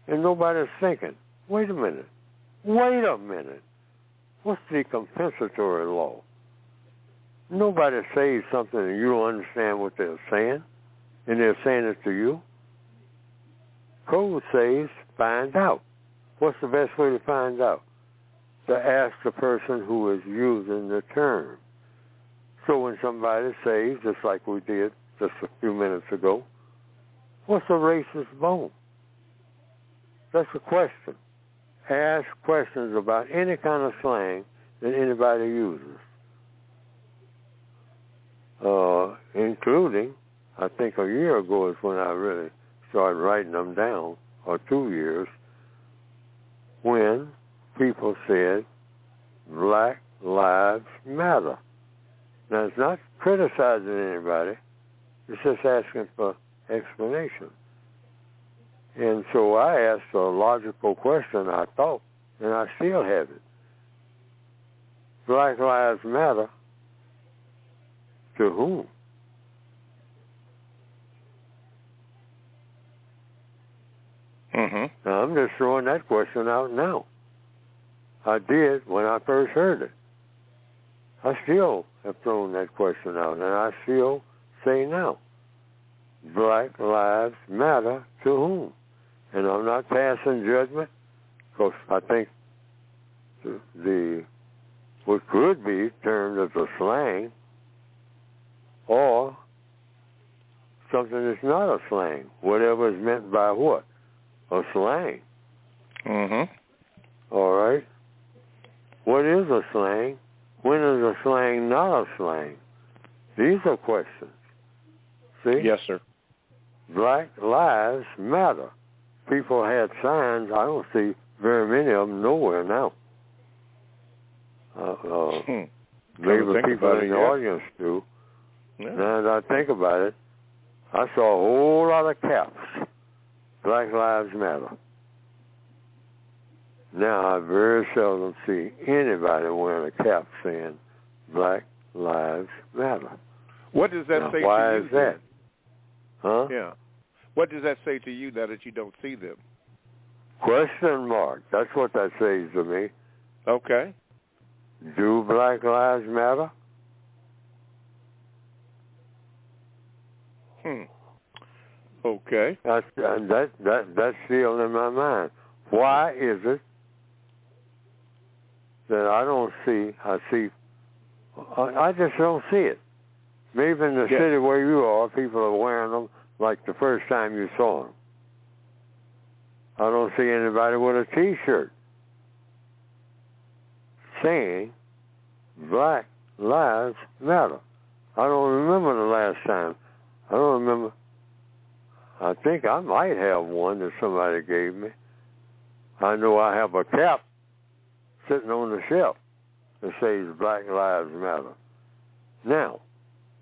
And nobody's thinking, wait a minute. What's the compensatory law? Nobody says something and you don't understand what they're saying, and they're saying it to you. Code says, find out. What's the best way to find out? To ask the person who is using the term. So when somebody says, just like we did just a few minutes ago, what's a racist bone? That's a question. Ask questions about any kind of slang that anybody uses. Including, I think a year ago is when I really started writing them down, or 2 years, when people said Black Lives Matter. Now, it's not criticizing anybody. It's just asking for explanation. And so I asked a logical question, I thought, and I still have it. Black Lives Matter to whom? Now, I'm just throwing that question out now. I did when I first heard it. I still have thrown that question out, and I still say now, Black Lives Matter to whom? And I'm not passing judgment, because I think what could be termed as a slang, or something that's not a slang, whatever is meant by what? A slang. All right. What is a slang? When is a slang not a slang? These are questions. See? Yes, sir. Black Lives Matter. People had signs. I don't see very many of them nowhere now. Maybe the people in the audience do. Yeah. Now that I think about it, I saw a whole lot of caps. Black Lives Matter. Now I very seldom see anybody wearing a cap saying Black Lives Matter. What does that say to you? Why is that? Huh? Yeah. What does that say to you, that you don't see them? Question mark. That's what that says to me. Okay. Do Black Lives Matter? Okay. That's still in my mind. Why is it that I don't see? I just don't see it. Maybe in the city where you are, people are wearing them like the first time you saw them. I don't see anybody with a T-shirt saying Black Lives Matter. I don't remember the last time. I don't remember. I think I might have one that somebody gave me. I know I have a cap sitting on the shelf that says Black Lives Matter. Now,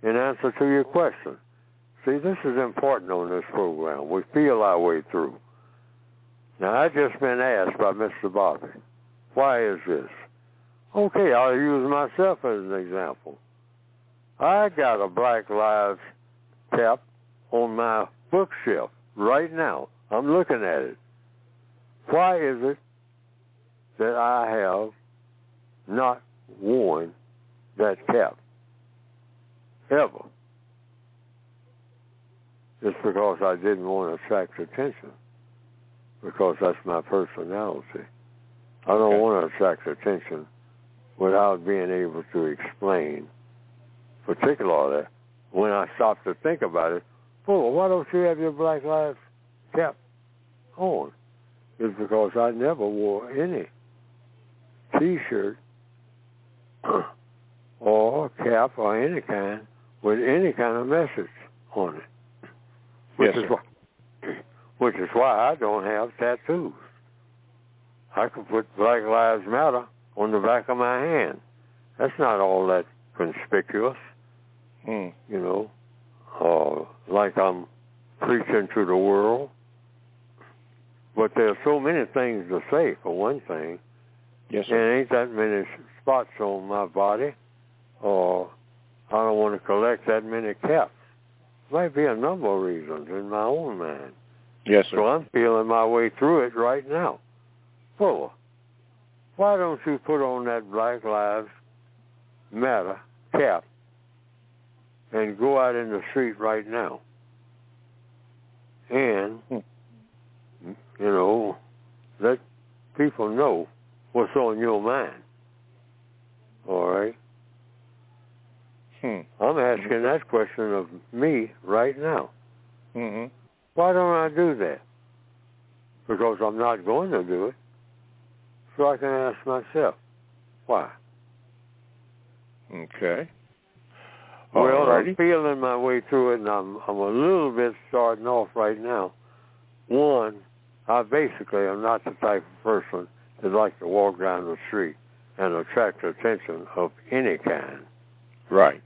in answer to your question, see, this is important on this program. We feel our way through. Now, I've just been asked by Mr. Bobby, why is this? Okay, I'll use myself as an example. I got a Black Lives cap on my bookshelf right now. I'm looking at it. Why is it that I have not worn that cap ever? It's because I didn't want to attract attention, because that's my personality. I don't want to attract attention without being able to explain, particularly when I stop to think about it. Well, why don't you have your Black Lives cap on? It's because I never wore any T-shirt or cap or any kind with any kind of message on it. Which is why I don't have tattoos. I could put Black Lives Matter on the back of my hand. That's not all that conspicuous, you know, like I'm preaching to the world. But there are so many things to say, for one thing. Yes, sir. And ain't that many spots on my body, or I don't want to collect that many caps. Might be a number of reasons in my own mind. Yes, sir. So I'm feeling my way through it right now. Well, why don't you put on that Black Lives Matter cap and go out in the street right now and, you know, let people know what's on your mind. All right? I'm asking that question of me right now. Why don't I do that? Because I'm not going to do it. So I can ask myself, why? Okay. Well, I'm feeling my way through it, and I'm a little bit starting off right now. One, I basically am not the type of person that likes to walk down the street and attract attention of any kind. Right.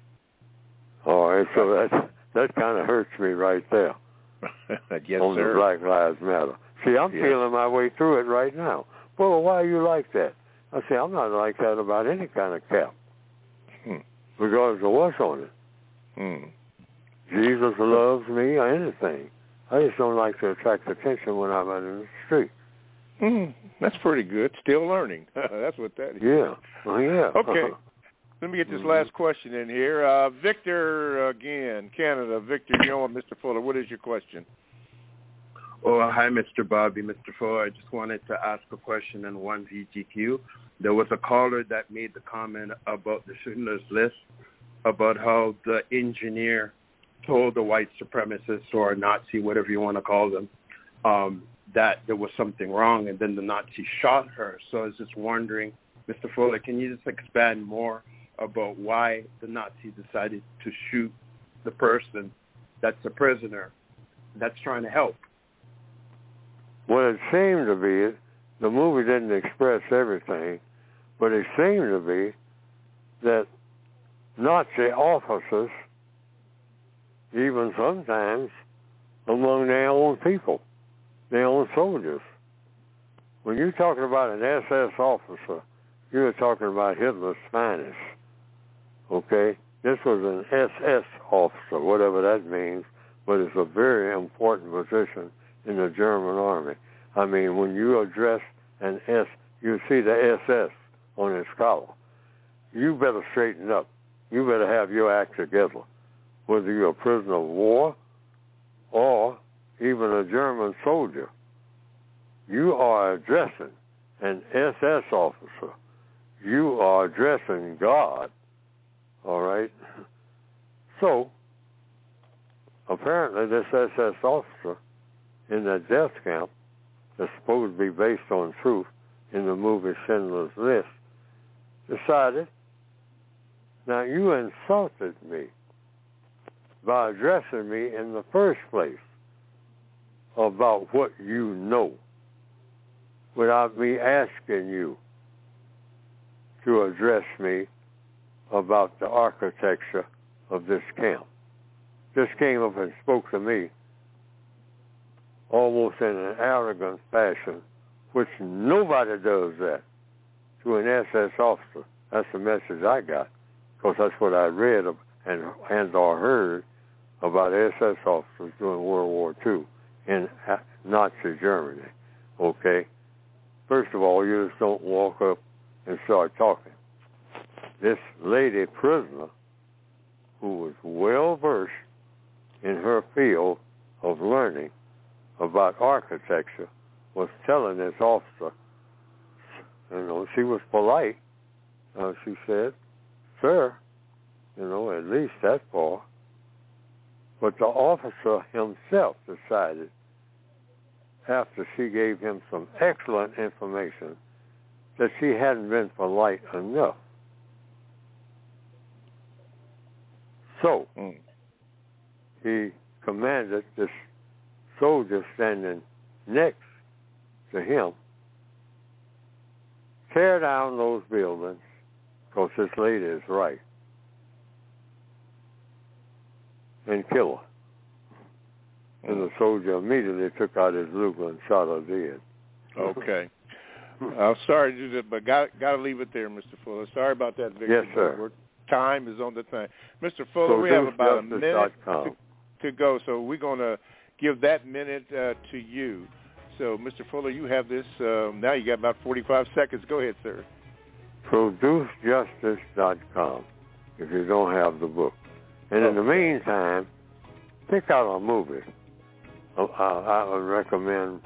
All right, so that kind of hurts me right there. Yes, on sir. The Black Lives Matter. See, I'm feeling my way through it right now. Well, why are you like that? I say, I'm not like that about any kind of cap, regardless of what's on it. Jesus loves me or anything. I just don't like to attract attention when I'm out in the street. That's pretty good. Still learning. That's what that is. Yeah. Oh, yeah. Okay. Let me get this last question in here. Victor, again, Canada. Victor, you're on Mr. Fuller. What is your question? Oh, hi, Mr. Bobby. Mr. Fuller, I just wanted to ask a question on 1VGQ. There was a caller that made the comment about the Schindler's List, about how the engineer told the white supremacists or Nazi, whatever you want to call them, that there was something wrong, and then the Nazi shot her. So I was just wondering, Mr. Fuller, can you just expand more about why the Nazi decided to shoot the person that's a prisoner that's trying to help? What it seemed to be, the movie didn't express everything, but it seemed to be that Nazi officers, even sometimes among their own people, their own soldiers. When you're talking about an SS officer, you're talking about Hitler's finest. Okay? This was an SS officer, whatever that means, but it's a very important position in the German army. I mean, when you address an S, you see the SS on his collar. You better straighten up. You better have your act together. Whether you're a prisoner of war or even a German soldier, you are addressing an SS officer. You are addressing God. All right? So, apparently this SS officer in that death camp that's supposed to be based on truth in the movie Schindler's List decided, now you insulted me by addressing me in the first place about what you know without me asking you to address me about the architecture of this camp. Just came up and spoke to me almost in an arrogant fashion, which nobody does that to an SS officer. That's the message I got, because that's what I read and or heard about SS officers during World War II in Nazi Germany. Okay? First of all, you just don't walk up and start talking. This lady prisoner, who was well versed in her field of learning about architecture, was telling this officer, she was polite. She said, "Sir, at least that far." But the officer himself decided, after she gave him some excellent information, that she hadn't been polite enough. So, he commanded this soldier standing next to him, tear down those buildings, because this lady is right, and kill her. And the soldier immediately took out his Luger and shot her dead. Okay. I'm sorry to do that, but got to leave it there, Mr. Fuller. Sorry about that, Victor. Yes, sir. Time is on the thing. Mr. Fuller, we have about a minute to go, so we're going to give that minute to you. So, Mr. Fuller, you have this. Now you got about 45 seconds. Go ahead, sir. ProduceJustice.com if you don't have the book. And in the meantime, pick out a movie. I would recommend,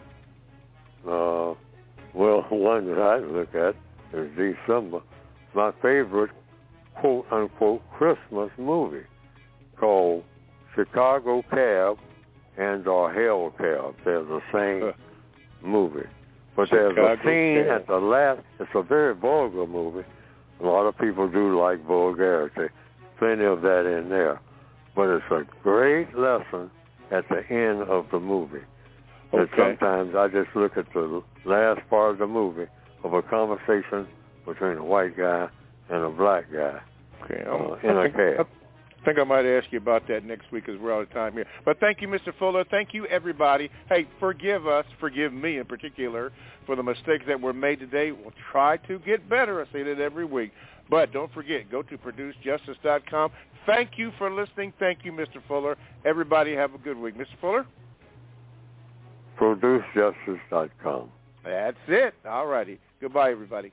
one that I look at is December. My favorite quote-unquote Christmas movie called Chicago Cab and or Hell Cab. They're the same movie. But there's a scene at the last. It's a very vulgar movie. A lot of people do like vulgarity. Plenty of that in there. But it's a great lesson at the end of the movie. And sometimes I just look at the last part of the movie of a conversation between a white guy and a black guy in a cab. I think I might ask you about that next week as we're out of time here. But thank you, Mr. Fuller. Thank you, everybody. Hey, forgive us, forgive me in particular, for the mistakes that were made today. We'll try to get better. I say that every week. But don't forget, go to ProduceJustice.com. Thank you for listening. Thank you, Mr. Fuller. Everybody have a good week. Mr. Fuller? producejustice.com. That's it. All righty. Goodbye, everybody.